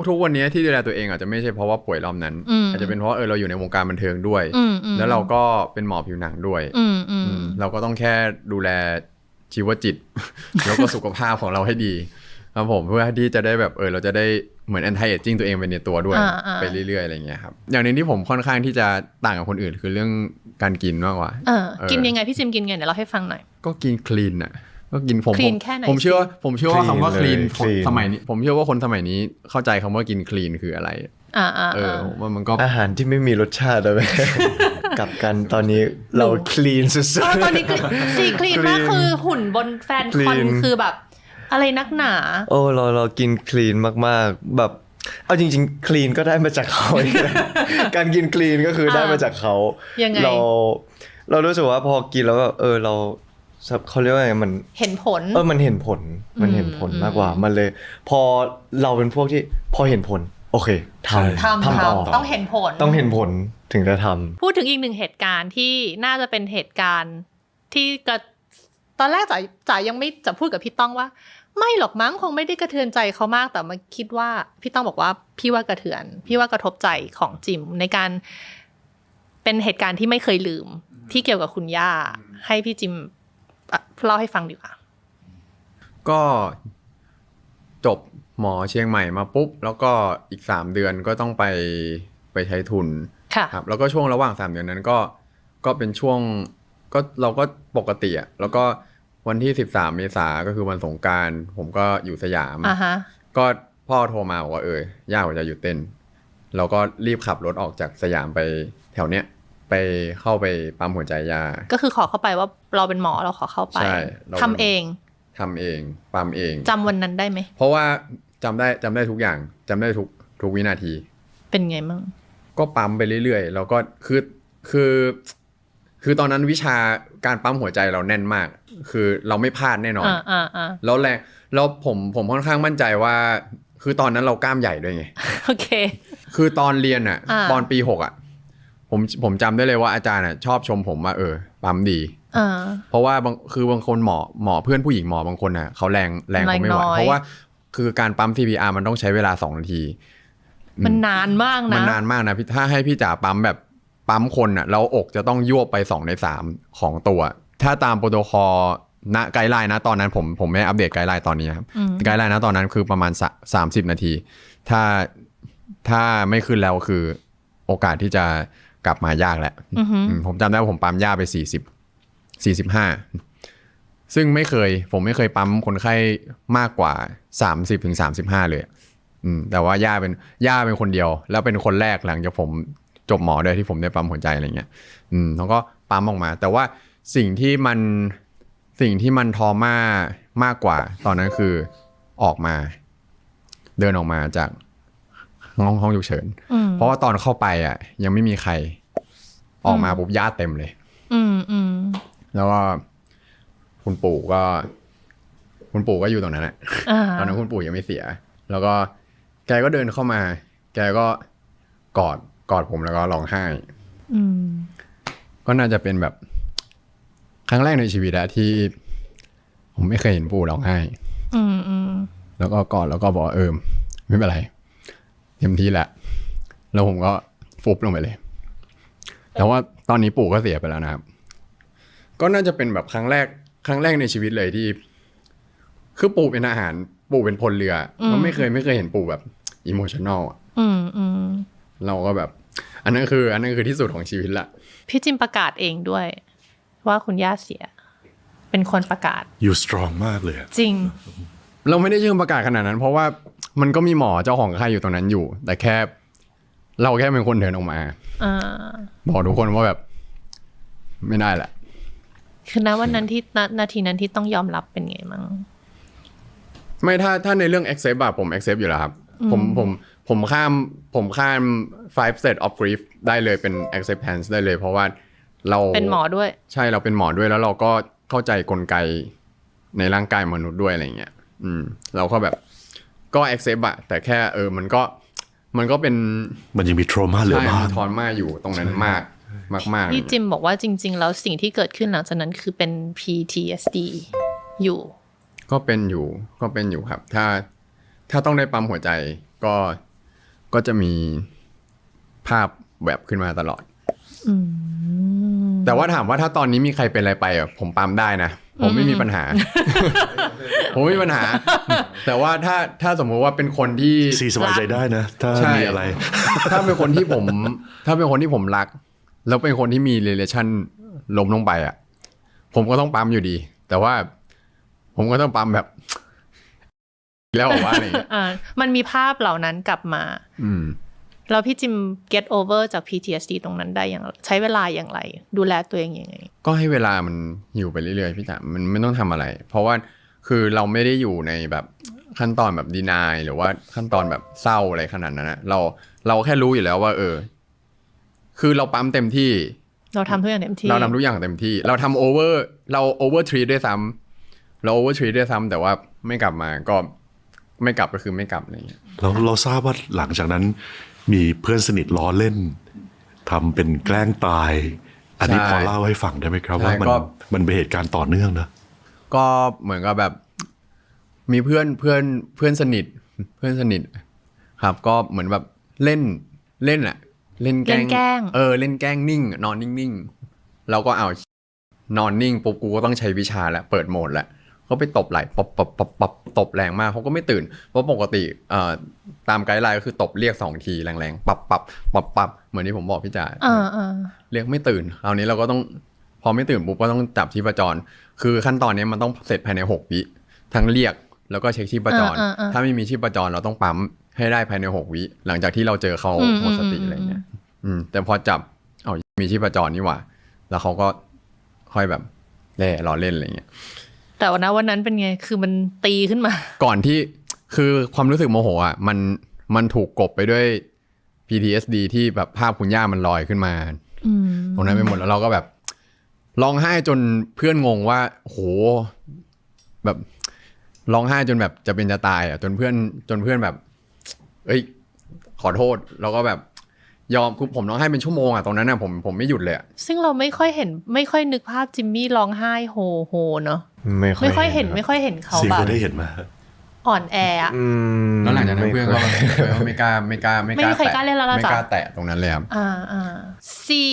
ทุกวันนี้ที่ดูแลตัวเองอาจจะไม่ใช่เพราะว่าป่วยรอบนั้นอาจจะเป็นเพราะเราอยู่ในวงการบันเทิงด้วยแล้วเราก็เป็นหมอผิวหนังด้วยเราก็ต้องแค่ดูแลชีวจิต แล้วก็สุขภาพของเราให้ดีครับผมเพื่อที่จะได้แบบเราจะได้เหมือน anti aging ตัวเองไปในตัวด้วยไปเรื่อยๆอะไรเงี้ยครับอย่างนึงที่ผมค่อนข้างที่จะต่างกับคนอื่นคือเรื่องการกินมากกว่ากินยังไงพี่จิมกินไงเดี๋ยวเราให้ฟังหน่อยก็กินคลีนอ่ะก็กินผมเชื่อว่าคำว่าคลีนสมัยนี้ผมเชื่อว่าคนสมัยนี้เข้าใจคำว่ากินคลีนคืออะไรว่ามันก็อาหารที่ไม่มีรสชาติเลยกลับกันตอนนี้เราคลีนสุดๆตอนนี้ซีคลีนมากคือหุ่นบนแฟนคอนคือแบบอะไรนักหนาเรากินคลีนมากๆแบบเอาจริงๆคลีนก็ได้มาจากเขาการกินคลีนก็คือได้มาจากเขาเรารู้สึกว่าพอกินแล้วแบบเราเขาเรียกว่าไงมันเห็นผลมันเห็นผลมากกว่ามันเลยพอเราเป็นพวกที่พอเห็นผล โอเคทำต่อ ต้องเห็นผล ต้องเห็นผลถึงจะทำ พูดถึงอีกหนึ่งเหตุการณ์ที่น่าจะเป็นเหตุการณ์ที่ตอนแรกจ๋ายังไม่จะพูดกับพี่ต้องว่าไม่หรอกมั้งคงไม่ได้กระเทือนใจเขามากแต่มาคิดว่าพี่ต้องบอกว่าพี่ว่ากระเทือนพี่ว่ากระทบใจของจิมในการเป็นเหตุการณ์ที่ไม่เคยลืมที่เกี่ยวกับคุณย่าให้พี่จิมเล่าให้ฟังดีกว่า ก็จบหมอเชียงใหม่มาปุ๊บแล้วก็อีก3 เดือนก็ต้องไปใช้ทุน ค่ะ ครับแล้วก็ช่วงระหว่าง3 เดือนนั้นก็เป็นช่วงก็เราก็ปกติอ่ะแล้วก็วันที่13 เมษายนก็คือวันสงกรานต์ผมก็อยู่สยาม ก็พ่อโทรมาบอกว่าย่าผมจะหยุดเต้นเราก็รีบขับรถออกจากสยามไปแถวเนี้ยไปเข้าไปปั๊มหัวใจย่าก็คือขอเข้าไปว่าเราเป็นหมอเราขอเข้าไป ใช่ทำเองปั๊มเองจำวันนั้นได้ไหมเพราะว่าจำได้ทุกอย่างจำได้ทุกวินาทีเป็นไงมั่งก็ปั๊มไปเรื่อยๆแล้วก็คือตอนนั้นวิชาการปั๊มหัวใจเราแน่นมากคือเราไม่พลาดแน่นอนแล้วแรงแล้วผมค่อนข้างมั่นใจว่าคือตอนนั้นเรากล้ามใหญ่ด้วยไงโอเคคือตอนเรียนอ่ะตอนปี6อ่ะผมจำได้เลยว่าอาจารย์อ่ะชอบชมผมว่าปั๊มดีเพราะว่าบางคนหมอเพื่อนผู้หญิงหมอบางคนอ่ะเขาแรงเขาไม่ไหวเพราะว่าคือการปั๊ม CPR มันต้องใช้เวลา2 นาทีมันนานมากนะมันนานมากนะพี่ถ้าให้พี่จ๋าปั๊มแบบปั๊มคนอ่ะแล้วอกจะต้องยวบไป2 ใน 3ของตัวถ้าตามโปรโตคอลณไกด์ไลน์นะตอนนั้นผมไม่อัปเดตไกด์ไลน์ตอนนี้ครับไกด์ไลน์นะตอนนั้นคือประมาณ30 นาทีถ้าไม่ขึ้นแล้วคือโอกาสที่จะกลับมายากแหละผมจำได้ว่าผมปั๊มย่าไป45ซึ่งผมไม่เคยปั๊มคนไข้มากกว่า30 ถึง 35เลยแต่ว่าย่าเป็นคนเดียวแล้วเป็นคนแรกหลังจากผมจบหมอด้วยที่ผมได้ปั๊มหัวใจอะไรเงี้ยแล้วก็ปั๊มออกมาแต่ว่าสิ่งที่มันทอมากกว่าตอนนั้นคือเดินออกมาจากห้องฉุกเฉินเพราะว่าตอนเข้าไปอ่ะยังไม่มีใครออกมาปุ๊บญาติเต็มเลยแล้วก็คุณปู่ก็อยู่ตรงนั้นแหละตอนนั้นคุณปู่ยังไม่เสียแล้วก็แกก็เดินเข้ามาแกก็กอดผมแล้วก็ร้องไห้ก็น่าจะเป็นแบบครั้งแรกในชีวิตอะที่ผมไม่เคยเห็นปู่ร้องไห้แล้วก็กอดแล้วก็บอกไม่เป็นไรเต็มที่แหละแล้วผมก็ฟุบลงไปเลยแต่ว่าตอนนี้ปู่ก็เสียไปแล้วนะครับก็น่าจะเป็นแบบครั้งแรกในชีวิตเลยที่คือปู่เป็นอาหารปู่เป็นพลเรือมันไม่เคยเห็นปู่แบบอิโมชันนอลเราก็แบบอันนั้นคือที่สุดของชีวิตละพี่จิมประกาศเองด้วยว่าคุณย่าเสียเป็นคนประกาศอยู่สตรองมากเลยจริงเราไม่ได้เชิงประกาศขนาดนั้นเพราะว่ามันก็มีหมอเจ้าของไข้อยู่ตรงนั้นอยู่แต่แค่เราแค่เป็นคนเดินออกมาบอกทุกคนว่าแบบไม่ได้แหละคือณวันนั้นที่นาทีนั้นที่ต้องยอมรับเป็นไงมั้งไม่ถ้าในเรื่อง accept อะผม accept อยู่แล้วครับผมข้าม 5 set of grief ได้เลยเป็น acceptance ได้เลยเพราะว่าเราเป็นหมอด้วยใช่เราเป็นหมอด้วยแล้วเราก็เข้าใจกลไกในร่างกายมนุษย์ด้วยอะไรเงี้ยเราก็แบบก็ accept อะแต่แค่มันก็เป็นมันยังมี trauma เหลือมากมี trauma อยู่ตรงนั้นมากพี่จิมบอกว่าจริงๆแล้วสิ่งที่เกิดขึ้นหลังจากนั้นคือเป็น PTSD อยู่ก็เป็นอยู่ครับถ้าต้องได้ปั๊มหัวใจก็จะมีภาพแวบขึ้นมาตลอดแต่ว่าถามว่าถ้าตอนนี้มีใครเป็นอะไรไปผมปั๊มได้นะผมไม่มีปัญหา ผมไม่มีปัญหาแต่ว่าถ้าสมมติว่าเป็นคนที่ซีสบายใจได้นะถ้ามีอะไรถ้าเป็นคนที่ผมรักแล้วเป็นคนที่มี relation ล้มลงไปผมก็ต้องปั๊มอยู่ดีแต่ว่าผมก็ต้องปั๊มแบบแล้วว่าอะไรมันมีภาพเหล่านั้นกลับมาแล้วพี่จิม get over จาก PTSD ตรงนั้นได้อย่างใช้เวลาอย่างไรดูแลตัวเองยังไงก็ให้เวลามันอยู่ไปเรื่อยๆพี่จ๋ามันไม่ต้องทำอะไรเพราะว่าคือเราไม่ได้อยู่ในแบบขั้นตอนแบบ deny หรือว่าขั้นตอนแบบเศร้าอะไรขนาดนั้นนะเราแค่รู้อยู่แล้วว่าคือเราปั๊มเต็มที่เราทำทุกอย่างเต็มที่เราทำเรา over treat ด้วยซ้ำแต่ว่าไม่กลับมาก็ ไม่กลับก็คือไม่กลับอะไรเงี้ยเราทราบว่าหลังจากนั้นมีเพื่อนสนิทล้อเล่นทำเป็นแกล้งตายอันนี้พอเล่าให้ฟังได้ไหมครับว่ามันเป็นเหตุการณ์ต่อเนื่องนะก็เหมือนกับแบบมีเพื่อนสนิทครับก็เหมือนแบบเล่นอะเล่นแกล้งเล่นแกล้งนิ่งนอนนิ่งๆแล้วก็เอานอนนิ่งปุ๊บกูก็ต้องใช้วิชาแล้วเปิดโหมดแล้วก็ไปตบไหล่ปับตบแรงมากเขาก็ไม่ตื่นเพราะปกติตามไกด์ไลน์ก็คือตบเรียก2ทีแรงๆปับเหมือนที่ผมบอกพี่จ๋าเรียกไม่ตื่นคราวนี้เราก็ต้องพอไม่ตื่นปุ๊บก็ต้องจับชีพจรคือขั้นตอนนี้มันต้องเสร็จภายใน6 วิทั้งเรียกแล้วก็เช็คชีพจรถ้าไม่มีชีพจรเราต้องปั๊มให้ได้ภายใน6 วิหลังจากที่เราเจอเขาหมดสติอะไรเงี้ยแต่พอจับมีชีพจรนี่หว่าแล้วเขาก็ค่อยแบบรอเล่นอะไรเงี้ยแต่วันนั้นเป็นไงคือมันตีขึ้นมาก่อนที่คือความรู้สึกโมโหอ่ะมันถูกกลบไปด้วย PTSD ที่แบบภาพคุณย่ามันลอยขึ้นมาตรงนั้นไปหมดแล้วเราก็แบบร้องไห้จนเพื่อนงงว่าโหแบบร้องไห้จนแบบจะเป็นจะตายอ่ะจนเพื่อนแบบเอ้ยขอโทษแล้วก็แบบยอมคือผมร้องไห้เป็นชั่วโมงอ่ะตรงนั้นน่ะผมไม่หยุดเลยซึ่งเราไม่ค่อยนึกภาพจิมมี่ร้องไห้โฮเนาะไม่ค่อยเห็นเขาแบบได้เห็นมาอ่อนแออ่ะแล้วหลังจากนั้นเพื่อนก็ไม่กล้าไม่มีใครกล้าเล่นแล้วไม่กล้าแตะตรงนั้นเลยครับซี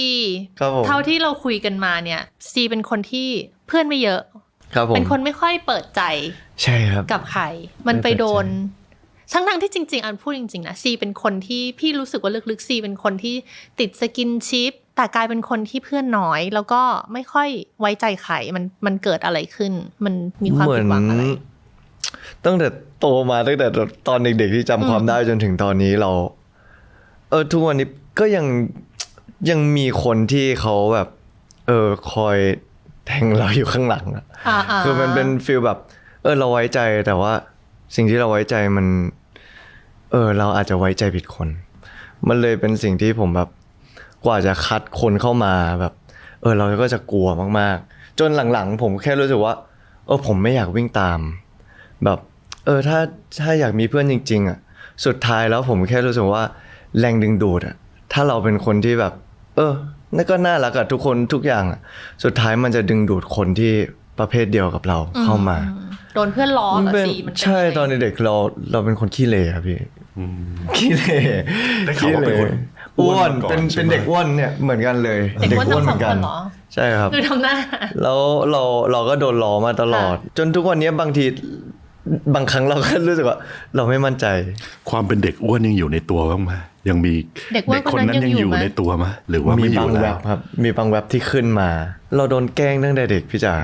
เท่าที่เราคุยกันมาเนี่ยซีเป็นคนที่เพื่อนไม่เยอะเป็นคนไม่ค่อยเปิดใจใช่ครับกับใครมันไปโดนทั้งที่จริงๆอันพูดจริงๆนะซีเป็นคนที่พี่รู้สึกว่าลึกๆซีเป็นคนที่ติดสกินชิปแต่กลายเป็นคนที่เพื่อนน้อยแล้วก็ไม่ค่อยไว้ใจใครมันเกิดอะไรขึ้นมันมีความผิดหวังอะไรตั้งแต่โตมาตั้งแต่ตอนเด็กๆที่จำความได้จนถึงตอนนี้เราทุกวันนี้ก็ยังมีคนที่เขาแบบคอยแทงเราอยู่ข้างหลังอ่ะคือมันเป็นฟีลแบบเราไว้ใจแต่ว่าสิ่งที่เราไว้ใจมันเราอาจจะไว้ใจผิดคนมันเลยเป็นสิ่งที่ผมแบบกว่าจะคัดคนเข้ามาแบบเราก็จะกลัวมากๆจนหลังๆผมแค่รู้สึกว่าผมไม่อยากวิ่งตามแบบถ้าอยากมีเพื่อนจริงๆอ่ะสุดท้ายแล้วผมแค่รู้สึกว่าแรงดึงดูดอ่ะถ้าเราเป็นคนที่แบบนั่นก็น่ารักกับทุกคนทุกอย่างอ่ะสุดท้ายมันจะดึงดูดคนที่ประเภทเดียวกับเราเข้ามาโดนเพื่อนล้อกับซีมันใช่ตอนเด็กเราเป็นคนขี้เหร่ครับพี่ขี้เหร่อ้วนเป็นเด็กอ้วนเนี่ยเหมือนกันเลยเด็กอ้วนเหมือนกันใช่ครับคือทำหน้าแล้วเราก็โดนล้อมาตลอดจนทุกวันนี้บางทีบางครั้งเราก็รู้สึกว่าเราไม่มั่นใจความเป็นเด็กอ้วนยังอยู่ในตัวบ้างไหมยังมีเด็กคนนั้นยังอยู่ในตัวไหมหรือว่าไม่อยู่แล้วครับมีบางแวบที่ขึ้นมาเราโดนแกล้งตั้งแต่เด็กพี่จ๋า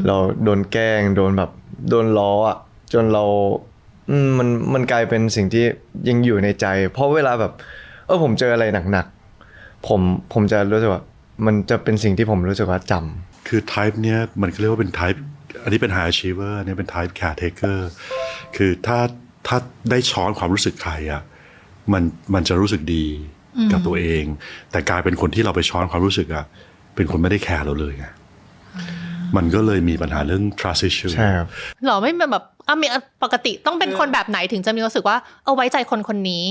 เราโดนแกล้งโดนแบบโดนล้ออ่ะจนเรามันกลายเป็นสิ่งที่ยังอยู่ในใจเพราะเวลาแบบผมเจออะไรหนักๆผมจะรู้สึกว่ามันจะเป็นสิ่งที่ผมรู้สึกว่าจำคือ type เนี้ยมันเรียกว่าเป็น type อันนี้เป็น high achiever อันนี้เป็น type caretaker คือถ้าได้ช้อนความรู้สึกใครอ่ะมันจะรู้สึกดีกับตัวเองแต่กลายเป็นคนที่เราไปช้อนความรู้สึกอ่ะเป็นคนไม่ได้แคร์เราเลยไงมันก็เลยมีปัญหาเรื่อง trust issue ใช่ครับหรอไม่แบบมีปกติต้องเป็นคนแบบไหนถึงจะมีรู้สึกว่าไว้ใจคนนี้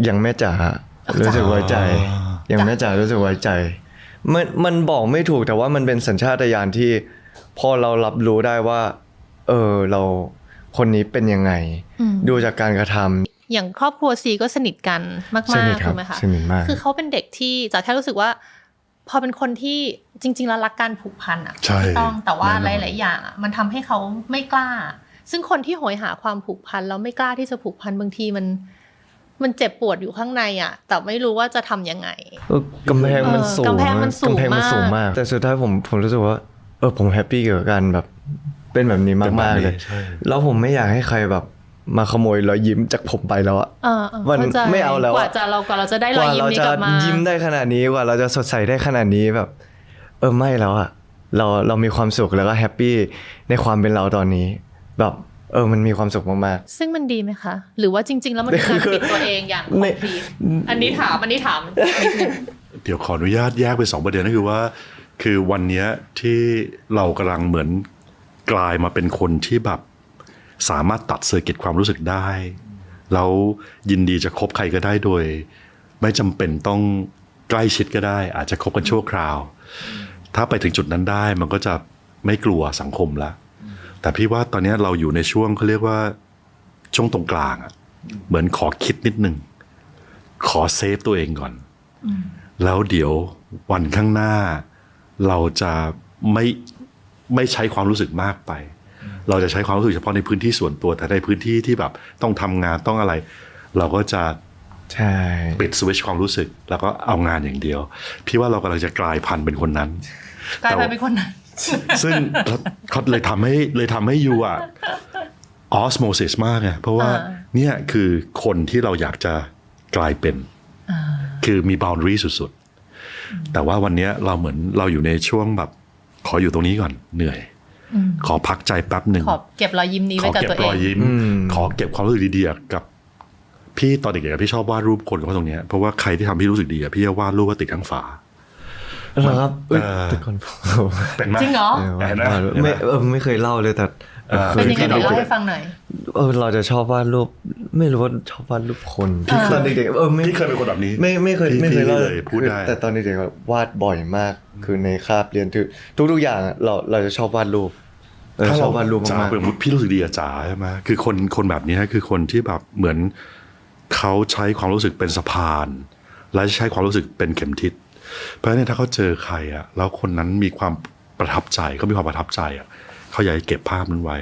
อย่างแม่จ๋ารู้สึกไว้ใจอย่างแม่จ๋ารู้สึกไว้ใจมันบอกไม่ถูกแต่ว่ามันเป็นสัญชาตญาณที่พอเรารับรู้ได้ว่าเราคนนี้เป็นยังไงดูจากการกระทำอย่างครอบครัวซีก็สนิทกันมากๆถูกไหมคะสนิทมากคือเขาเป็นเด็กที่จะแค่รู้สึกว่าพอเป็นคนที่จริงๆแล้วรักการผูกพันอ่ะไม่ต้องแต่ว่าหลายๆอย่างอ่ะมันทำให้เขาไม่กล้าซึ่งคนที่โหยหาความผูกพันแล้วไม่กล้าที่จะผูกพันบางทีมันเจ็บปวดอยู่ข้างในอ่ะแต่ไม่รู้ว่าจะทำยังไงกำแพงมันสูงมากแต่สุดท้ายผมรู้สึกว่าผมแฮปปี้กับการแบบเป็นแบบนี้มากๆเลยแล้วผมไม่อยากให้ใครแบบมาขโมยรอยยิ้มจากผมไปแล้วอะมันไม่เอาแล้วกว่าเราจะได้รอยยิ้มนี้กลับมายิ้มได้ขนาดนี้กว่าเราจะสดใสได้ขนาดนี้แบบไม่แล้วอะเรามีความสุขแล้วก็แฮปปี้ในความเป็นเราตอนนี้แบบมันมีความสุขมากๆซึ่งมันดีไหมคะหรือว่าจริงๆแล้วมันเป็นการปิดตัวเองอย่างคอมพลีทอันนี้ถามเดี๋ยวขออนุญาตแยกเป็น2ประเด็นก็คือว่าคือวันนี้ที่เรากำลังเหมือนกลายมาเป็นคนที่แบบ สามารถตัดเซอร์กิตความรู้สึกได้แล้วยินดีจะคบใครก็ได้โดยไม่จำเป็นต้องใกล้ชิดก็ได้ อาจจะคบกันชั่วคราว ถ้าไปถึงจุดนั้นได้มันก็จะไม่กลัวสังคมละแต่พี่ว่าตอนนี้เราอยู่ในช่วงเขาเรียกว่าช่วงตรงกลางอะเหมือนขอคิดนิดนึงขอเซฟตัวเองก่อนแล้วเดี๋ยววันข้างหน้าเราจะไม่ใช้ความรู้สึกมากไปเราจะใช้ความรู้สึกเฉพาะในพื้นที่ส่วนตัวแต่ในพื้นที่ที่แบบต้องทำงานต้องอะไรเราก็จะใช่ปิดสวิตช์ความรู้สึกแล้วก็เอางานอย่างเดียวพี่ว่าเรากำลังจะกลายพันธุ์เป็นคนนั้น กลายเป็นคนนั้น ซึ่งเขาเลยทำให้ยูอ่ะออสโมซิสมากไงเพราะว่าเนี่ยคือคนที่เราอยากจะกลายเป็นคือมี boundary สุดๆแต่ว่าวันนี้เราเหมือนเราอยู่ในช่วงแบบขออยู่ตรงนี้ก่อนเหนื่อยขอพักใจแป๊บหนึ่งขอเก็บรอยยิ้มนี้ไว้กับตัวเองขอเก็บรอยยิ้มขอเก็บความรู้สึกดีๆกับพี่ตอนเด็กๆพี่ชอบวาดรูปคนกับตรงนี้เพราะว่าใครที่ทำพี่รู้สึกดีพี่จะวาดรูปว่าติดทั้งฝาครับแต่คนเป็นไหมจริงเหรอไม่เคยเล่าเลยแต่เป็นยังไงเดี๋ยวเล่าให้ฟังหน่อยเราจะชอบวาดรูปไม่รู้ว่าชอบวาดรูปคนตอนเด็กๆพี่เคยเป็นคนแบบนี้ไม่เคยเล่าเลยพูดได้แต่ตอนเด็กๆวาดบ่อยมากคือในคาบเรียนทุกอย่างเราจะชอบวาดรูปถ้าชอบวาดรูปมากๆพี่รู้สึกดีกับจ๋าใช่ไหมคือคนแบบนี้คือคนที่แบบเหมือนเขาใช้ความรู้สึกเป็นสะพานและใช้ความรู้สึกเป็นเข็มทิศเพราะฉะนั้นถ้าเขาเจอใครอ่ะแล้วคนนั้นมีความประทับใจเขามีความประทับใจอ่ะเขาอยากเก็บภาพนั้นไว้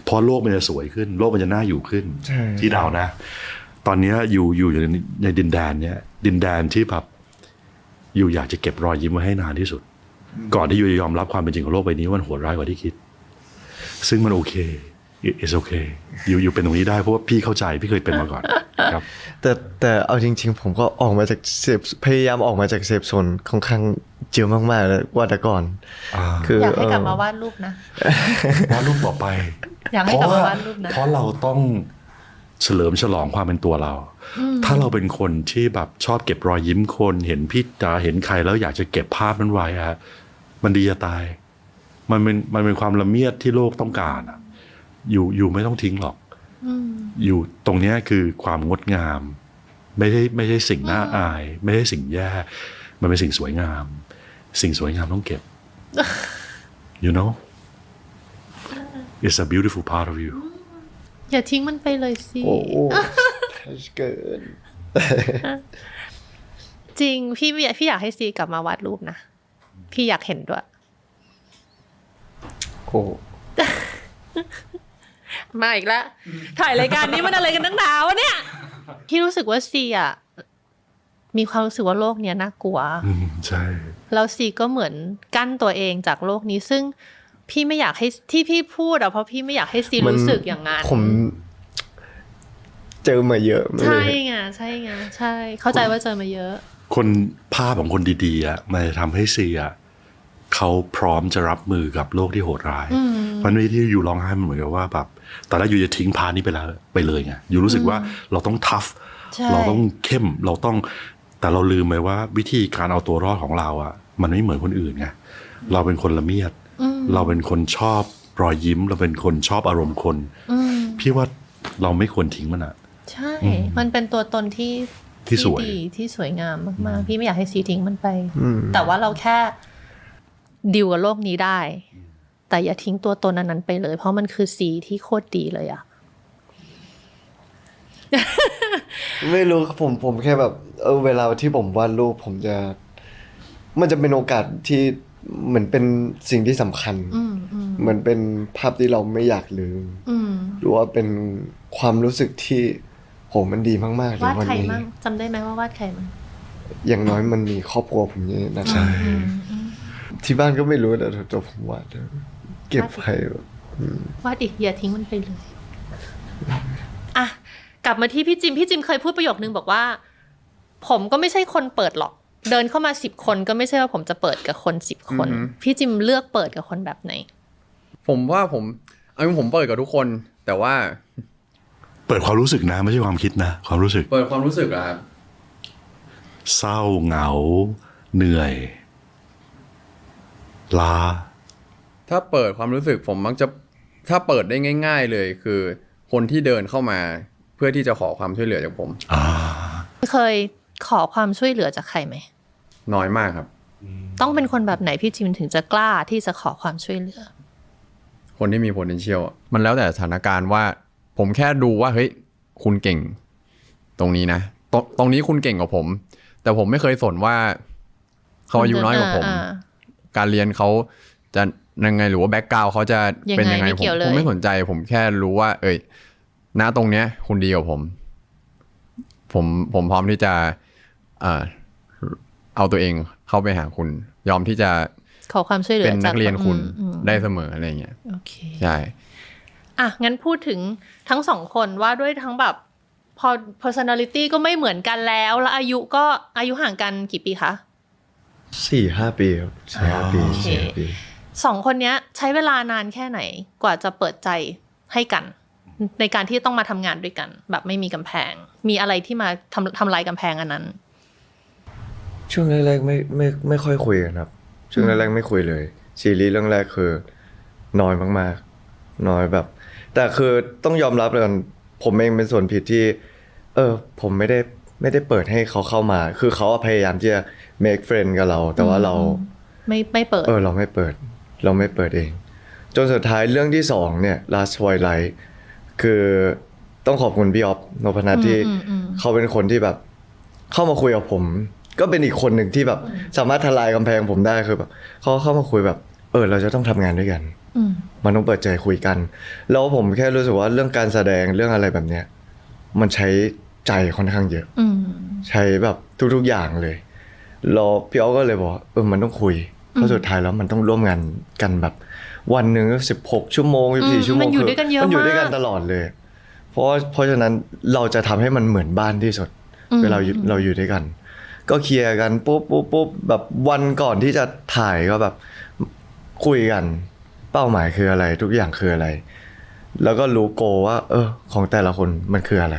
เพราะโลกมันจะสวยขึ้นโลกมันจะน่าอยู่ขึ้นที่ดาวนะตอนนี้อยู่ในดินแดนเนี้ยดินแดนที่แบบอยู่อยากจะเก็บรอยยิ้มไว้ให้นานที่สุดก่อนที่อยู่จะยอมรับความเป็นจริงของโลกใบนี้ว่ามันโหดร้ายกว่าที่คิดซึ่งมันโอเค it's okay อยู่เป็นตรงนี้ได้เพราะว่าพี่เข้าใจพี่เคยเป็นมาก่อนครับแต่เอาจริงๆผมก็ออกมาจากพยายามออกมาจากเซฟโซนค่อนข้างเยอะมากๆเลยว่าแต่ก่อนคืออยากให้กลับมาวาดรูปนะวาดรูปต่อไปอยากให้กลับมาวาดรูปนะเพราะเราต้องเฉลิมฉลองความเป็นตัวเราถ้าเราเป็นคนที่แบบชอบเก็บรอยยิ้มคนเห็นพี่ตาเห็นใครแล้วอยากจะเก็บภาพนั้นไว้ฮะมันดีจะตายมันเป็นความละเมียดที่โลกต้องการอ่ะอยู่ไม่ต้องทิ้งหรอกอยู่ตรงนี้คือความงดงามไม่ใช่สิ่งน่าอายไม่ใช่สิ่งแย่มันเป็นสิ่งสวยงามสิ่งสวยงามต้องเก็บ you know it's a beautiful part of you อย่าทิ้งมันไปเลยสิโอ้เกินจริงพี่อยากให้ซีกลับมาวาดรูปนะพี่อยากเห็นด้วยโอ้มาอีกแล้วถ่ายรายการนี้มันอะไรกันตั้งนานวะเนี่ยพี่รู้สึกว่าซีอ่ะมีความรู้สึกว่าโลกเนี้ยน่ากลัวใช่แล้วซีก็เหมือนกั้นตัวเองจากโลกนี้ซึ่งพี่ไม่อยากให้ที่พี่พูดเพราะพี่ไม่อยากให้ซีรู้สึกอย่างนั้นผมเจอมาเยอะใช่ไงใช่เข้าใจว่าเจอมาเยอะคนภาพของคนดีๆอ่ะมันจะทำให้ซีอ่ะเขาพร้อมจะรับมือกับโลกที่โหดร้ายเพราะนี่ที่อยู่ร้องไห้มันเหมือนกับว่าแบบตอนแรกอยู่จะทิ้งพานี้ไปเลยไงอยู่รู้สึกว่าเราต้องทัฟเราต้องเข้มเราต้องแต่เราลืมไปว่าวิธีการเอาตัวรอดของเราอ่ะมันไม่เหมือนคนอื่นไงเราเป็นคนละเมียดเราเป็นคนชอบรอยยิ้มเราเป็นคนชอบอารมณ์คนพี่ว่าเราไม่ควรทิ้งมันอ่ะใช่มันเป็นตัวตนที่สวยที่สวยงามมากๆพี่ไม่อยากให้ซีทิ้งมันไปแต่ว่าเราแค่ดิวกับโลกนี้ได้แต่อย่าทิ้งตัวตนนั้นไปเลยเพราะมันคือสีที่โคตรดีเลยอะไม่รู้ผมแค่แบบเวลาที่ผมวาดรูปมันจะเป็นโอกาสที่เหมือนเป็นสิ่งที่สำคัญเหมือนเป็นภาพที่เราไม่อยากลืมหรือว่าเป็นความรู้สึกที่มันดีมากๆเลยวันนี้วาดใครมั่งจำได้ไหมว่าวาดใครมั่งอย่างน้อยมันมีครอบครัวผมนี่นะครับที่บ้านก็ไม่รู้แต่ตัวผมวาดเก็บไว้วาดอีกอย่าทิ้งมันไปเลยอ่ะกลับมาที่พี่จิมเคยพูดประโยคนึงบอกว่าผมก็ไม่ใช่คนเปิดหรอกเดินเข้ามา10 คนก็ไม่ใช่ว่าผมจะเปิดกับคน10 คนพี่จิมเลือกเปิดกับคนแบบไหนผมว่าผมเปิดกับทุกคนแต่ว่าเปิดความรู้สึกนะไม่ใช่ความคิดนะความรู้สึกเปิดความรู้สึกครับเศร้าเหงาเหนื่อยล้าถ้าเปิดความรู้สึกผมมักจะ ถ้าเปิดได้ง่าย ๆเลยคือคนที่เดินเข้ามาเพื่อที่จะขอความช่วยเหลือจากผม เคยขอความช่วยเหลือจากใครไหม น้อยมากครับ ต้องเป็นคนแบบไหนพี่จิมถึงจะกล้าที่จะขอความช่วยเหลือ คนที่มี potential มันแล้วแต่สถานการณ์ว่าผมแค่ดูว่าเฮ้ยคุณเก่งตรงนี้นะตรงนี้คุณเก่งกว่าผม แต่ผมไม่เคยสนว่าเขาอายุน้อยกว่าผม การเรียนเขาจะยังไงหรือว่าแบ็กกราวด์เขาจะเป็นยังไงผมไม่สนใจผมแค่รู้ว่าณตรงเนี้ยคุณดีกว่าผมพร้อมที่จะเอาตัวเองเข้าไปหาคุณยอมที่จะ ขอความช่วยเหลือ เป็นนักเรียนคุณได้เสมออะไรเงี้ย โอเค ใช่ งั้นพูดถึงทั้งสองคนว่าด้วยทั้งแบบพอ personality ก็ไม่เหมือนกันแล้วอายุห่างกันกี่ปีคะ 4-5 ปีครับ4-5 ปี โอเค 4-5 ปี สองคนเนี้ยใช้เวลานานแค่ไหนกว่าจะเปิดใจให้กัน ในการที่ต้องมาทำงานด้วยกัน แบบไม่มีกำแพง มีอะไรที่มาทำลายกำแพงอันนั้น ช่วงแรกๆไม่ค่อยคุยกันครับช่วงแรกๆไม่คุยเลยซีรีส์เรื่องแรกคือน้อยมากๆน้อยแบบแต่คือต้องยอมรับเลยกันผมเองเป็นส่วนผิดที่ผมไม่ได้เปิดให้เขาเข้ามาคือเขาพยายามที่จะ make friend กับเราแต่ว่าเราไม่เปิดเราไม่เปิดเองจนสุดท้ายเรื่องที่2เนี่ย Last Twilight คือต้องขอบคุณพี่อ๊อฟนพนัทที่เขาเป็นคนที่แบบเข้ามาคุยกับผมก็เป็นอีกคนหนึ่งที่แบบสามารถทลายกำแพงผมได้คือแบบเขาเข้ามาคุยแบบเราจะต้องทำงานด้วยกันมันต้องเปิดใจคุยกันแล้วผมแค่รู้สึกว่าเรื่องการแสดงเรื่องอะไรแบบเนี้ยมันใช้ใจค่อนข้างเยอะใช้แบบทุกๆอย่างเลยแล้วพี่อ๊อฟก็เลยบอกมันต้องคุยเพราะสุดท้ายแล้วมันต้องร่วมงานกันแบบวันหนึ่ง16 ชั่วโมง14 ชั่วโมง มันอยู่ด้วยกันเยอะมาก มันอยู่ด้วยกันตลอดเลยเพราะฉะนั้นเราจะทำให้มันเหมือนบ้านที่สุดเวลาเราอยู่ด้วยกันก็เคลียร์กันปุ๊บแบบวันก่อนที่จะถ่ายก็แบบคุยกันเป้าหมายคืออะไรทุกอย่างคืออะไรแล้วก็รู้โกว่าของแต่ละคนมันคืออะไร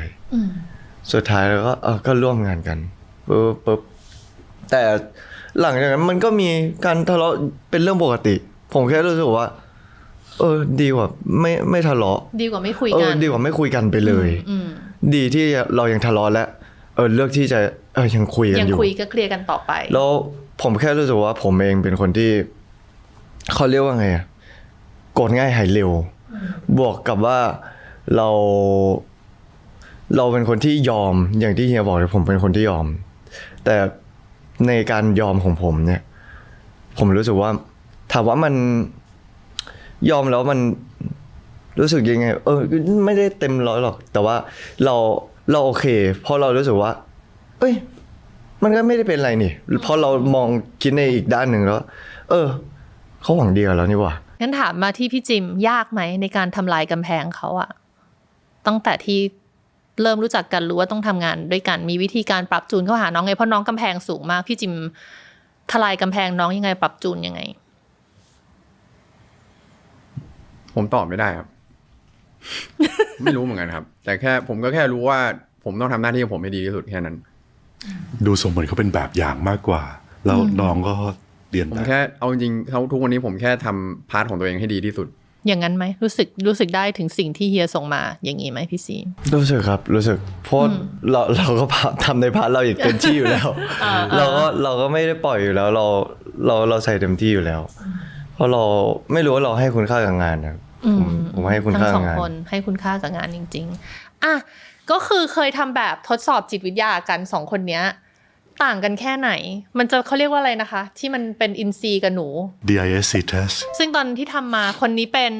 สุดท้ายแล้วก็ร่วมงานกันปุ๊บแต่หลังจากนั้นมันก็มีการทะเลาะเป็นเรื่องปกติผมแค่รู้สึกว่าดีกว่าไม่ทะเลาะดีกว่าไม่คุยกันดีกว่าไม่คุยกันไปเลยดีที่เรายังทะเลาะและเลือกที่จะยังคุยกันอยู่ยังคุยก็เคลียร์กันต่อไปแล้วผมแค่รู้สึกว่าผมเองเป็นคนที่เขาเรียกว่าไงโกรธง่ายหายเร็วบวกกับว่าเราเป็นคนที่ยอมอย่างที่เฮียบอกเลยผมเป็นคนที่ยอมแต่ในการยอมของผมเนี่ยผมรู้สึกว่าถามว่ามันยอมแล้วมันรู้สึกยังไงไม่ได้เต็มร้อยหรอกแต่ว่าเราโอเคเพราะเรารู้สึกว่ามันก็ไม่ได้เป็นไรนี่เพราะเรามองคิดในอีกด้านหนึ่งแล้วเขาหวังดีกับเรานี่หว่างั้นถามมาที่พี่จิมยากไหมในการทำลายกำแพงเขาอะตั้งแต่ที่เริ่มรู้จักกันรู้ว่าต้องทำงานด้วยกันมีวิธีการปรับจูนเข้าหาน้องไงเพราะน้องกำแพงสูงมากพี่จิมทลายกำแพงน้องยังไงปรับจูนยังไงผมตอบไม่ได้ครับ ไม่รู้เหมือนกันครับแต่ผมก็แค่รู้ว่าผมต้องทำหน้าที่ของผมให้ดีที่สุดแค่นั้นดูสมเหมือนเขาเป็นแบบอย่างมากกว่าแล้วน้องก็เรียนผมแค่เอาจริงๆทุกวันนี้ผมแค่ทำพาร์ทของตัวเองให้ดีที่สุดอย่างนั้นไหมรู้สึกได้ถึงสิ่งที่เฮียส่งมาอย่างนี้ไหมพี่ซีรู้สึกครับรู้สึกเพราะเราก็ทำในพาร์ทเราอย่างเต็มที่อยู่แล้วเราก็ไม่ได้ปล่อยอยู่แล้วเราใส่เต็มที่อยู่แล้วเพราะเราไม่รู้ว่าเราให้คุณค่ากับงานนะผมให้คุณค่ากับงานทั้งสองคนให้คุณค่ากับงานจริงๆก็คือเคยทำแบบทดสอบจิตวิทยากันสองคนเนี้ยต่างกันแค่ไหนมันจะเขาเรียกว่าอะไรนะคะที่มันเป็นอินซีกับหนู DISC test ซึ่งตอนที่ทำมาคนนี้เป็น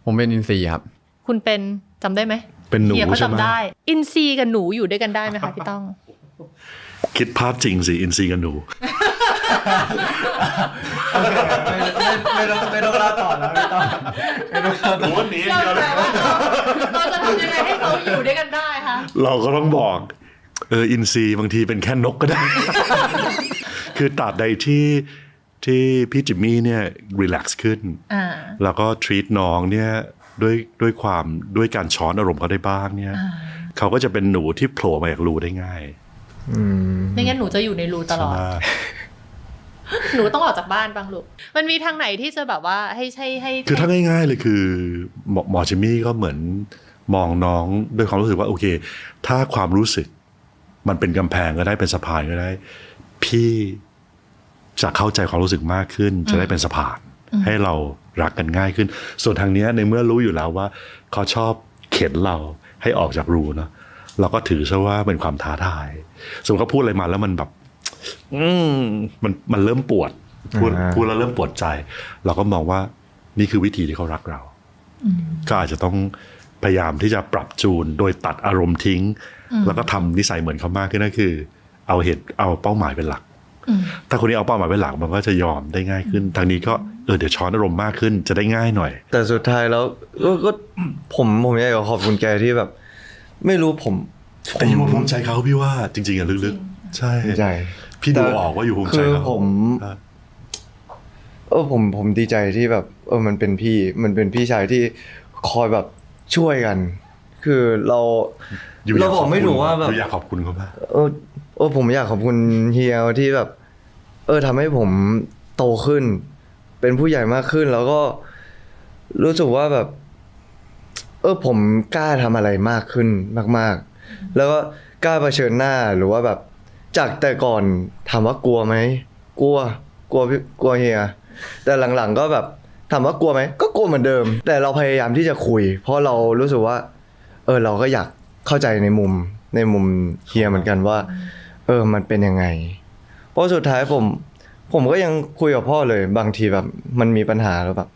ผมเป็นอินซีครับคุณเป็นจำได้ไหมเป็นหนูใช่ไหมได้อินซีกับหนูอยู่ด้วยกันได้ไหมคะพี่ต้องคิดภาพจริงสิอินซีกับหนูไม่ต้องเล่าต่อแล้วไม่ต้องวันนี้เราจะทำยังไงให้เขาอยู่ด้วยกันได้คะเราก็ต้องบอกอินซีบางทีเป็นแค่นกก็ได้ คือตราบใดที่พี่จิมมี่เนี่ยรีแลกซ์ขึ้นแล้วก็ทรีตน้องเนี่ยด้วยการช้อนอารมณ์เขาได้บ้างเนี่ยเขาก็จะเป็นหนูที่โผล่มาจากรูได้ง่ายไม่งั้นหนูจะอยู่ในรูตลอด หนูต้องออกจากบ้านบ้างลูกมันมีทางไหนที่จะแบบว่าให้คือถ้าง่ายๆเลยคือหมอจิมมี่ก็เหมือนมองน้องด้วยความรู้สึกว่าโอเคถ้าความรู้สึกมันเป็นกำแพงก็ได้เป็นสะพานก็ได้พี่จะเข้าใจความรู้สึกมากขึ้นจะได้เป็นสะพานให้เรารักกันง่ายขึ้นส่วนทางนี้ในเมื่อรู้อยู่แล้วว่าเขาชอบเข็นเราให้ออกจากรูเนาะเราก็ถือซะว่าเป็นความท้าทายสมมติเขาพูดอะไรมาแล้วมันแบบมันเริ่มปวดพูดแล้วเริ่มปวดใจเราก็มองว่านี่คือวิธีที่เขารักเราก็อาจจะต้องพยายามที่จะปรับจูนโดยตัดอารมณ์ทิ้งแล้วก็ทำนิสัยเหมือนเขามากขึ้นนั่นคือเอาเป้าหมายเป็นหลักถ้าคนนี้เอาเป้าหมายเป็นหลักมันก็จะยอมได้ง่ายขึ้นทางนี้ก็เดี๋ยวช้อนอารมณ์มากขึ้นจะได้ง่ายหน่อยแต่สุดท้ายแล้วก็ผมอยากจะขอบคุณแกที่แบบไม่รู้แต่อยู่ภูมิใจเขาพี่ว่าจริงๆอะลึกๆใช่พี่ดูออกว่าอยู่ภูมิใจเขาผมดีใจที่แบบมันเป็นพี่ชายที่คอยแบบช่วยกันคือเราบอกไม่ถูกว่าแบบอยากขอบคุณเขามากผมอยากขอบคุณเฮียที่แบบทำให้ผมโตขึ้นเป็นผู้ใหญ่มากขึ้นแล้วก็รู้สึกว่าแบบผมกล้าทำอะไรมากขึ้นมากๆแล้วก็กล้าเผชิญหน้าหรือว่าแบบจากแต่ก่อนถามว่ากลัวไหมกลัวเฮียแต่หลังๆก็แบบถามว่ากลัวไหมก็กลัวเหมือนเดิมแต่เราพยายามที่จะคุยเพราะเรารู้สึกว่าเราก็อยากเข้าใจในมุมเฮียเหมือนกันว่ามันเป็นยังไงเพราะสุดท้ายผมก็ยังคุยกับพ่อเลยบางทีแบบมันมีปัญหาแล้วแบบ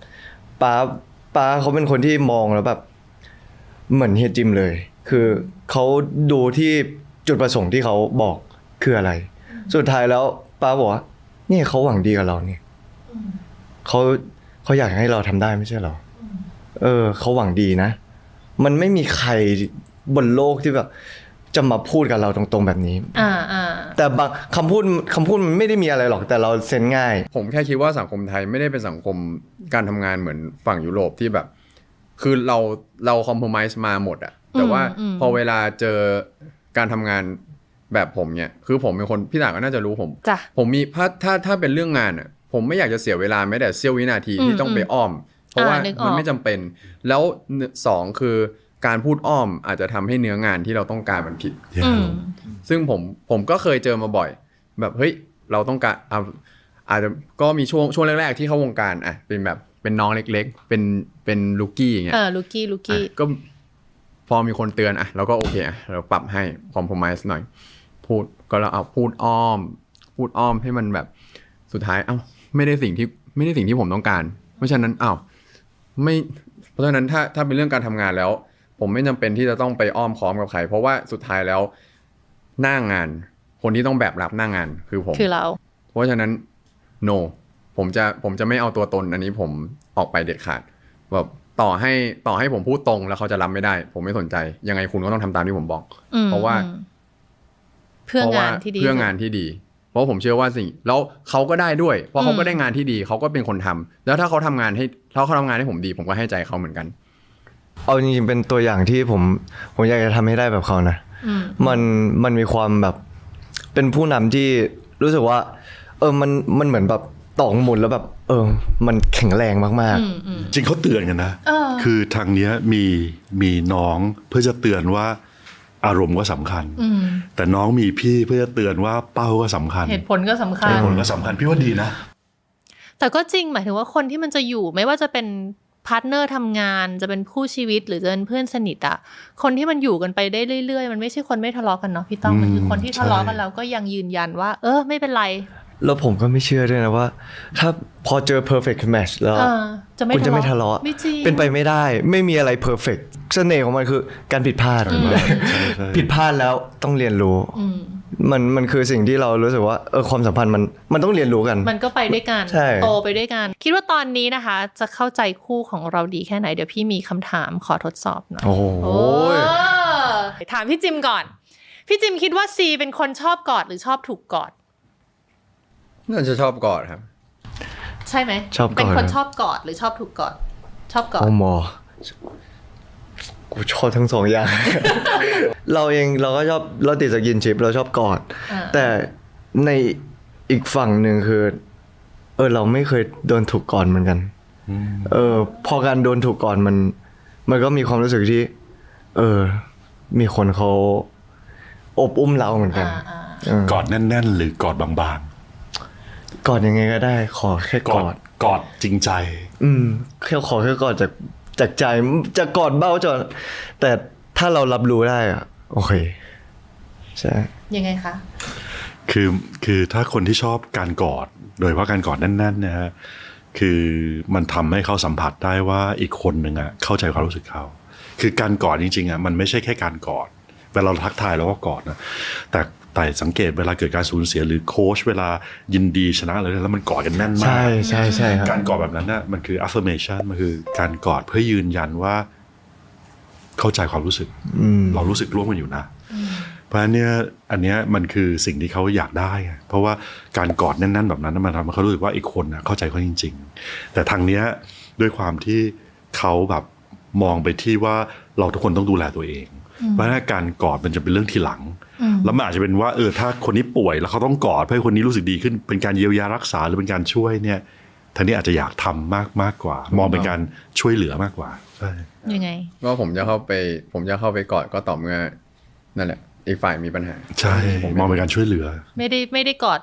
ป้าเขาเป็นคนที่มองแล้วแบบเหมือนเฮียจิมเลยคือเขาดูที่จุดประสงค์ที่เขาบอกคืออะไรสุดท้ายแล้วป้าบอกว่านี่เขาหวังดีกับเราเนี่ยเขาอยากให้เราทำได้ไม่ใช่หรอเขาหวังดีนะมันไม่มีใครบนโลกที่แบบจะมาพูดกับเราตรงๆแบบนี้แต่บางคำพูดมันไม่ได้มีอะไรหรอกแต่เราเซนง่ายผมแค่คิดว่าสังคมไทยไม่ได้เป็นสังคมการทำงานเหมือนฝั่งยุโรปที่แบบคือเราคอมโพรไมซ์มาหมดอะแต่ว่าพอเวลาเจอการทำงานแบบผมเนี่ยคือผมเป็นคนพี่ต่างก็น่าจะรู้ผมมีถ้าเป็นเรื่องงานอะผมไม่อยากจะเสียเวลาแม้แต่เสี้ยววินาทีที่ต้องไปอ้อมเพราะว่ามันไม่จำเป็นแล้ว2คือการพูดอ้อมอาจจะทำให้เนื้องานที่เราต้องการมันผิดซึ่งผมก็เคยเจอมาบ่อยแบบเฮ้ยเราต้องการอาจจะก็มีช่วงแรกๆที่เข้าวงการเป็นแบบเป็นน้องเล็กๆเป็นลูกี้อย่างเงี้ยลูกี้ก็พอมีคนเตือนเราก็โอเคเราปรับให้คอมโพรไมซ์หน่อยก็เราเอาพูดอ้อมให้มันแบบสุดท้ายไม่ได้สิ่งที่ผมต้องการเพราะฉะนั้นเพราะฉะนั้นถ้าเป็นเรื่องการทำงานแล้วผมไม่จำเป็นที่จะต้องไปอ้อมค้อมกับใครเพราะว่าสุดท้ายแล้วหน้างานคนที่ต้องแบกรับหน้างานคือเราเพราะฉะนั้น no ผมจะไม่เอาตัวตนอันนี้ผมออกไปเด็ดขาดแบบต่อให้ผมพูดตรงแล้วเขาจะรับไม่ได้ผมไม่สนใจยังไงคุณก็ต้องทำตามที่ผมบอกเพราะว่าเพื่องานที่ดีเพราะผมเชื่อว่าแล้วเขาก็ได้ด้วยเพราะเขาก็ได้งานที่ดีเขาก็เป็นคนทำแล้วถ้าเขาทำงานให้ผมดีผมก็ให้ใจเขาเหมือนกันเอาจริงๆเป็นตัวอย่างที่ผมอยากจะทำให้ได้แบบเขานะมันมีความแบบเป็นผู้นำที่รู้สึกว่ามันเหมือนแบบตอกหมุนแล้วแบบมันแข็งแรงมากๆจริงเขาเตือนกันนะคือทางเนี้ยมีน้องเพื่อจะเตือนว่าอารมณ์ก็สำคัญแต่น้องมีพี่เพื่อจะเตือนว่าเป้าก็สำคัญเหตุผลก็สำคัญพี่ว่าดีนะแต่ก็จริงหมายถึงว่าคนที่มันจะอยู่ไม่ว่าจะเป็นพาร์ทเนอร์ทำงานจะเป็นคู่ชีวิตหรือจะเป็นเพื่อนสนิทคนที่มันอยู่กันไปได้เรื่อยๆมันไม่ใช่คนไม่ทะเลาะกันเนาะพี่ต้องมันคือคนที่ทะเลาะกันแล้วก็ยังยืนยันว่าไม่เป็นไรแล้วผมก็ไม่เชื่อด้วยนะว่าถ้าพอเจอ perfect match แล้วคุณจะไม่ทะเลาะเป็นไปไม่ได้ไม่มีอะไร perfect เสน่ห์ของมันคือการผิดพลาดผิดพลาดแล้วต้องเรียนรู้มันคือสิ่งที่เรารู้สึกว่าความสัมพันธ์มันต้องเรียนรู้กันมันก็ไปด้วยกันโตไปด้วยกันคิดว่าตอนนี้นะคะจะเข้าใจคู่ของเราดีแค่ไหนเดี๋ยวพี่มีคำถามขอทดสอบหน่อยถามพี่จิมก่อนพี่จิมคิดว่าซีเป็นคนชอบกอดหรือชอบถูกกอดน่าจะชอบกอดครับใช่ไหมเป็นคนชอบกอดหรือชอบถูกกอดชอบกอดกูชอบทั้งสองอย่าง เราก็ชอบเราติดสกินชิปเราชอบกอดแต่ในอีกฝั่งหนึ่งคือ เราไม่เคยโดนถูกก่อนเหมือนกันพอการโดนถูกก่อนมันก็มีความรู้สึกที่มีคนเขาอบอุ้มเราเหมือนกัน กอดแน่นๆหรือกอดบางๆกอดยังไงก็ได้ขอแค่กอดจริงใจแค่ขอแค่กอดจากใจจะกอดเบ้าจนแต่ถ้าเรารับรู้ได้อะโอเคใช่ยังไงคะคือถ้าคนที่ชอบการกอดโดยเฉพาะการกอดแน่นๆนะฮะคือมันทำให้เขาสัมผัสได้ว่าอีกคนหนึ่งอะเข้าใจความรู้สึกเขาคือการกอดจริงๆอะมันไม่ใช่แค่การกอดเวลาเราทักทายเราก็กอดนะแต่สังเกตเวลาเกิดการสูญเสียหรือโค้ชเวลายินดีชนะอะไรแล้วมันกอดกันแน่นมากใช่ครับการกอดแบบนั้นน่ะมันคือ affirmation มันคือการกอดเพื่อยืนยันว่าเข้าใจความรู้สึกเรารู้สึกร่วมกันอยู่นะเพราะฉะนั้นเนี่ยอันเนี้ยมันคือสิ่งที่เขาอยากได้เพราะว่าการกอดแน่นๆแบบนั้นมันทำให้เขารู้สึกว่าอีกคนน่ะเข้าใจเขาจริงๆแต่ทางเนี้ยด้วยความที่เขาแบบมองไปที่ว่าเราทุกคนต้องดูแลตัวเองเพราะฉะนั้นการกอดมันจะเป็นเรื่องทีหลังแล้วมันอาจจะเป็นว่าถ้าคนนี้ป่วยแล้วเขาต้องกอดเพื่อให้คนนี้รู้สึกดีขึ้นเป็นการเยียวยารักษาหรือเป็นการช่วยเนี่ยทางนี้อาจจะอยากทำมากกว่ามองเป็นการช่วยเหลือมากกว่าใช่ยังไงว่าผมจะเข้าไปกอดก็ต่อเมื่อนั่นแหละอีกฝ่ายมีปัญหาใช่ผมมองเป็นการช่วยเหลือไม่ได้กอด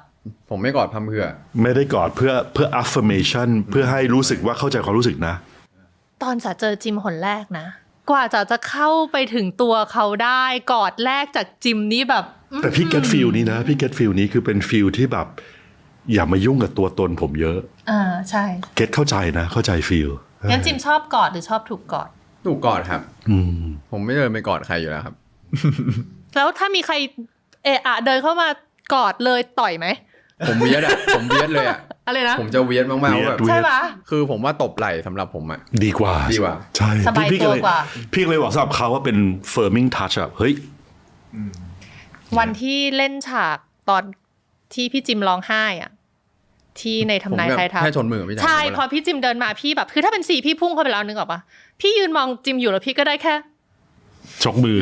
ผมไม่กอดพร่ำเพรื่อไม่ได้กอดเพื่อ affirmation เพื่อให้รู้สึกว่าเข้าใจความรู้สึกนะตอนจะเจอจิมคนแรกนะกว่าจะเข้าไปถึงตัวเขาได้กอดแรกจากจิมนี่แบบแต่พี่ get feel นี้นะพี่ get feel นี้คือเป็น feel ที่แบบอย่ามายุ่งกับตัวตนผมเยอะใช่ get เข้าใจนะเข้าใจ feel งั้นจิมชอบกอดหรือชอบถูกกอดถูกกอดครับผมไม่เดินไปกอดใครอยู่แล้วครับแล้วถ้ามีใครเดินเข้ามากอดเลยต่อยไหมผมเวียดเลยอะอะไรนะผมจะเวียดมากๆแบบใช่ปะคือผมว่าตบไหล่สำหรับผมอะดีกว่าใช่สบายตัวกว่าพี่เลยบอกสำหรับเขาว่าเป็น firming touch อะเฮ้ยวันที่เล่นฉากตอนที่พี่จิมร้องไห้อะที่ในทำนายไทยทัพแค่ชนมือพี่ใช่พอพี่จิมเดินมาพี่แบบคือถ้าเป็น4พี่พุ่งเข้าไปแล้วนึกออกปะพี่ยืนมองจิมอยู่แล้วพี่ก็ได้แค่ชกมือ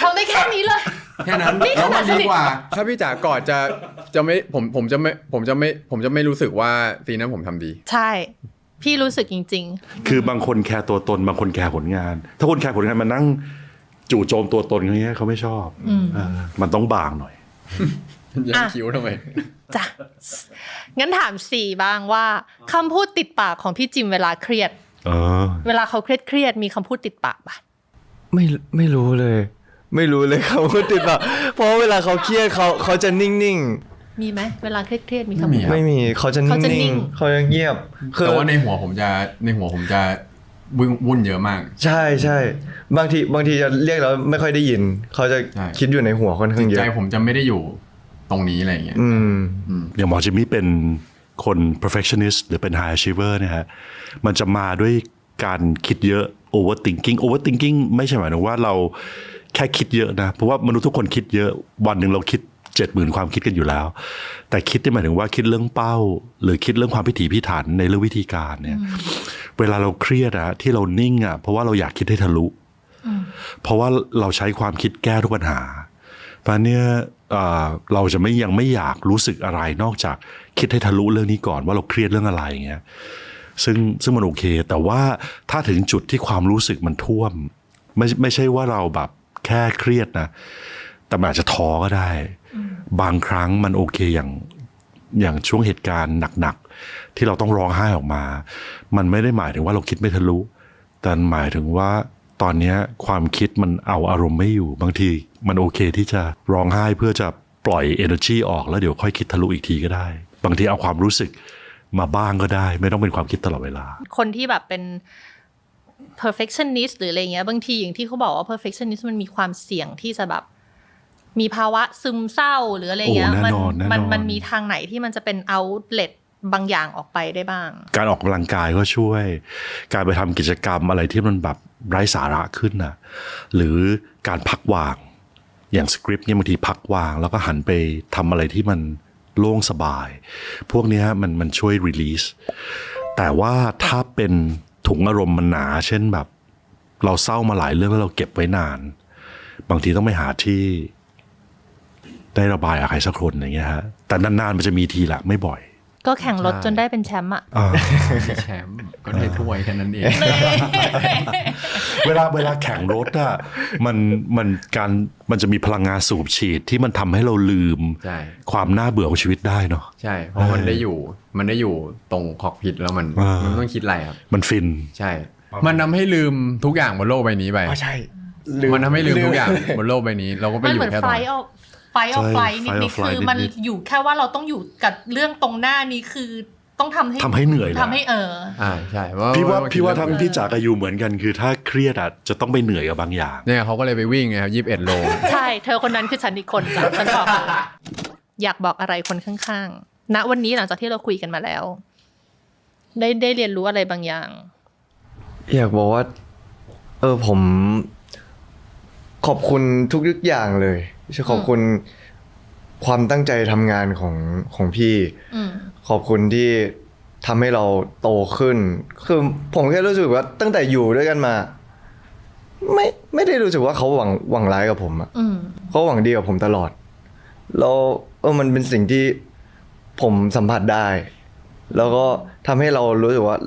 ทำได้แค่นี้เลยแค่นั้นแล้วมันดีกว่าถ้าพี่จ๋ากอดจะไม่ผมจะไม่รู้สึกว่าทีนั้นผมทำดีใช่พี่รู้สึกจริงๆคือบางคนแคร์ตัวตนบางคนแคร์ผลงานถ้าคนแคร์ผลงานมันนั่งจู่โจมตัวตนอย่างเงี้ยเขาไม่ชอบมันต้องบางหน่อยยังคิ้วทำไมจ้ะงั้นถาม4บ้างว่าคำพูดติดปากของพี่จิมเวลาเครียดเวลาเขาเครียดมีคำพูดติดปากปะไม่รู้เลยเขาพูดติดปากเพราะเวลาเขาเครียดเขาจะนิ่งๆมีไหมเวลาเครียดมีคำพูดไม่มีเขาจะนิ่งเขาจะเงียบแต่ว่าในหัวผมจะวุ่นเยอะมากใช่บางทีจะเรียกแล้วไม่ค่อยได้ยินเขาจะคิดอยู่ในหัวค่อนข้างเยอะใจผมจะไม่ได้อยู่ตรงนี้อะไรอย่างเงี้ยอย่างหมอจิมมี่เป็นคน perfectionist หรือเป็น high achiever เนี่ยฮะมันจะมาด้วยการคิดเยอะ overthinking ไม่ใช่หมายถึงว่าเราแค่คิดเยอะนะเพราะว่ามนุษย์ทุกคนคิดเยอะวันหนึ่งเราคิด 70,000 ความคิดกันอยู่แล้วแต่คิดนี่หมายถึงว่าคิดเรื่องเป้าหรือคิดเรื่องความพิถีพิถันในเรื่องวิธีการเนี่ยเวลาเราเครียดอะที่เรานิ่งอะเพราะว่าเราอยากคิดให้ทะลุเพราะว่าเราใช้ความคิดแก้ทุกปัญหาเพราะเนี่ยเราจะยังไม่อยากรู้สึกอะไรนอกจากคิดให้ทะลุเรื่องนี้ก่อนว่าเราเครียดเรื่องอะไรอย่างเงี้ยซึ่งมันโอเคแต่ว่าถ้าถึงจุดที่ความรู้สึกมันท่วมไม่ใช่ว่าเราแบบแค่เครียดนะแต่มันอาจจะท้อก็ได้บางครั้งมันโอเคอย่างช่วงเหตุการณ์หนักๆที่เราต้องร้องไห้ออกมามันไม่ได้หมายถึงว่าเราคิดไม่ทะลุแต่หมายถึงว่าตอนนี้ความคิดมันเอาอารมณ์ไม่อยู่บางทีมันโอเคที่จะร้องไห้เพื่อจะปล่อย energy ออกแล้วเดี๋ยวค่อยคิดทะลุอีกทีก็ได้บางทีเอาความรู้สึกมาบ้างก็ได้ไม่ต้องเป็นความคิดตลอดเวลาคนที่แบบเป็น perfectionist หรืออะไรเงี้ยบางทีอย่างที่เขาบอกว่า perfectionist มันมีความเสี่ยงที่จะแบบมีภาวะซึมเศร้าหรืออะไรเงี้ยมันมีทางไหนที่มันจะเป็น outlet บางอย่างออกไปได้บ้างการออกกำลังกายก็ช่วยการไปทำกิจกรรมอะไรที่มันแบบไร้สาระขึ้นน่ะหรือการพักวางอย่างสคริปต์เนี่ยบางทีพักวางแล้วก็หันไปทำอะไรที่มันโล่งสบายพวกนี้มันช่วย release แต่ว่าถ้าเป็นถุงอารมณ์มันหนาเช่นแบบเราเศร้ามาหลายเรื่องแล้วเราเก็บไว้นานบางทีต้องไปหาที่ ได้ระบายกับใครสักคนอย่างเงี้ยฮะแต่นานๆมันจะมีทีละไม่บ่อย ก็แข่งรถจนได้เป็นแชมป์อ่ะ แชมป์ก็ได้ถ้วยแค่นั้นเอง เวลาแข่งรถอะมันจะมีพลังงานสูบฉีดที่มันทำให้เราลืม ใช่ ความน่าเบื่อของชีวิตได้เนาะ ใช่เพราะมันได้อยู่ตรงคอกพิทแล้วมันไม่ต้องคิดอะไรครับ มันฟิน ใช่ มันทำให้ลืมทุกอย่างบนโลกใบนี้ไป อ๋อใช่ มันทำให้ลืมทุกอย่างบนโลกใบนี้ เราก็ไป มัน อ เหมื ยู่ อน แค่ ไฟ ตรง ออฟไฟนิด Fight นิ or ด Flight คือมัน นิด อยู่แค่ว่าเราต้องอยู่กับเรื่องตรงหน้านี้คือต้องทำให้ เหนื่อยเลย ทำให้ใช่พี่ว่าทั้งพี่จ๋ากับยูเหมือนกันคือถ้าเครียดอะจะต้องไปเหนื่อยกับบางอย่าง เนี่ยเขาก็เลยไปวิ่งไงครับ21 โล ใช่เธอคนนั้นคือฉันอีกคนจ้ะฉันบอกเลยอยากบอกอะไรคนข้างๆณวันนี้หลังจากที่เราคุยกันมาแล้ว ได้เรียนรู้อะไรบางอย่าง อยากบอกว่าผมขอบคุณทุกอย่างเลยขอบคุณความตั้งใจทำงานของพี่ขอบคุณที่ทำให้เราโตขึ้นคือผมแค่รู้สึกว่าตั้งแต่อยู่ด้วยกันมาไม่ได้รู้สึกว่าเขาหวังร้ายกับผมอ่ะเขาหวังดีกับผมตลอดแล้วมันเป็นสิ่งที่ผมสัมผัสได้ แล้วก็ทำให้เรารู้สึกว่า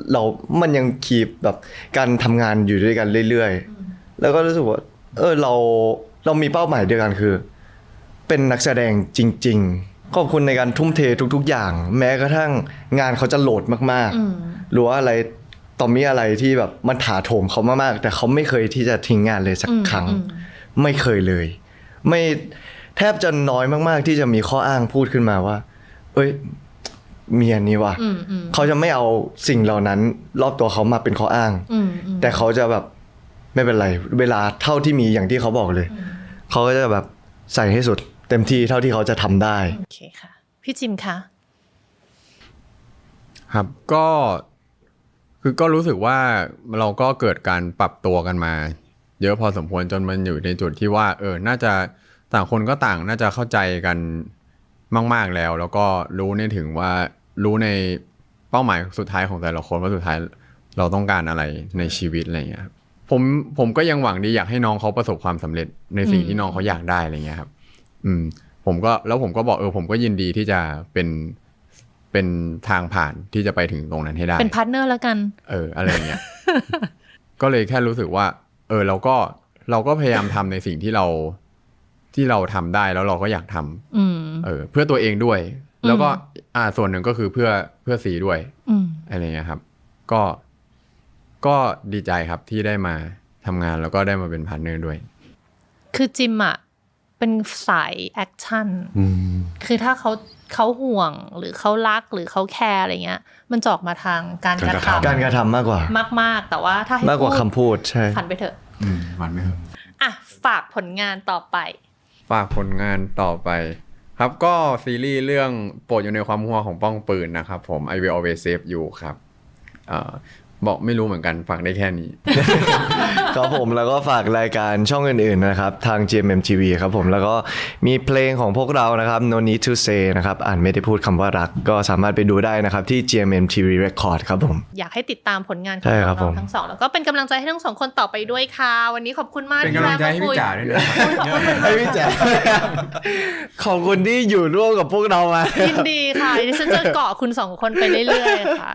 มันยังคีปแบบการทำงานอยู่ด้วยกันเรื่อยๆแล้วก็รู้สึกว่าเรามีเป้าหมายเดียวกันคือเป็นนักแสดงจริงๆขอบคุณในการทุ่มเททุกๆอย่างแม้กระทั่งงานเขาจะโหลดมากๆหรือว่าอะไรต่อมีอะไรที่แบบมันถาโถมเขามากๆแต่เขาไม่เคยที่จะทิ้งงานเลยสักครั้งไม่เคยเลยไม่แทบจะน้อยมากๆที่จะมีข้ออ้างพูดขึ้นมาว่ามีอันนี้ว่ะเขาจะไม่เอาสิ่งเหล่านั้นรอบตัวเขามาเป็นข้ออ้างแต่เขาจะแบบไม่เป็นไรเวลาเท่าที่มีอย่างที่เขาบอกเลยเขาก็จะแบบใส่ให้สุดเต็มที่เท่าที่เขาจะทำได้โอเคค่ะพี่จิมคะครับก็รู้สึกว่าเราก็เกิดการปรับตัวกันมาเยอะพอสมควรจนมันอยู่ในจุดที่ว่าน่าจะต่างคนก็ต่างน่าจะเข้าใจกันมากๆแล้วก็รู้รู้ในเป้าหมายสุดท้ายของแต่ละคนว่าสุดท้ายเราต้องการอะไรในชีวิตอะไรอย่างเงี้ยครับผมก็ยังหวังดีอยากให้น้องเขาประสบความสำเร็จในสิ่งที่น้องเขาอยากได้อะไรเงี้ยครับผมก็บอกผมก็ยินดีที่จะเป็นทางผ่านที่จะไปถึงตรงนั้นให้ได้เป็นพาร์ทเนอร์แล้วกันอะไรอย่างเงี้ย ก็เลยแค่รู้สึกว่าเราก็พยายามทำในสิ่งที่เราทำได้แล้วเราก็อยากทำเพื่อตัวเองด้วยแล้วก็ส่วนหนึ่งก็คือเพื่อสีด้วยอะไรเงี้ยครับก็ดีใจครับที่ได้มาทำงานแล้วก็ได้มาเป็นพาร์ทเนอร์ด้วยคือจิมอ่ะเป็นสายแอคชั่นคือถ้าเขาห่วงหรือเขารักหรือเขาแคร์อะไรเงี้ยมันจะออกมาทางการกระทำมากกว่ามากๆแต่ว่าถ้าให้มากกว่าคำพูดใช่ฝันไปเถอะฝันไปเถอะฝากผลงานต่อไปครับก็ซีรีส์เรื่องโปรดอยู่ในความหัวของป้องปืนนะครับผม I Will Always Save You ครับบอกไม่รู้เหมือนกันฝากได้แค่นี้ครับผมแล้วก็ฝากรายการช่องอื่นๆนะครับทาง GMMTV ครับผมแล้วก็มีเพลงของพวกเรานะครับ No Need to Say นะครับไม่ได้พูดคำว่ารักก็สามารถไปดูได้นะครับที่ GMMTV Record ครับผมอยากให้ติดตามผลงานของเราทั้งสองแล้วก็เป็นกำลังใจให้ทั้งสองคนต่อไปด้วยค่ะวันนี้ขอบคุณมากเป็นกำลังใจให้พี่จ๋าด้วยนะให้พี่จ๋าขอบคุณที่อยู่ร่วมกับพวกเรามายินดีค่ะดิฉันจะเกาะคุณสองคนไปเรื่อยๆค่ะ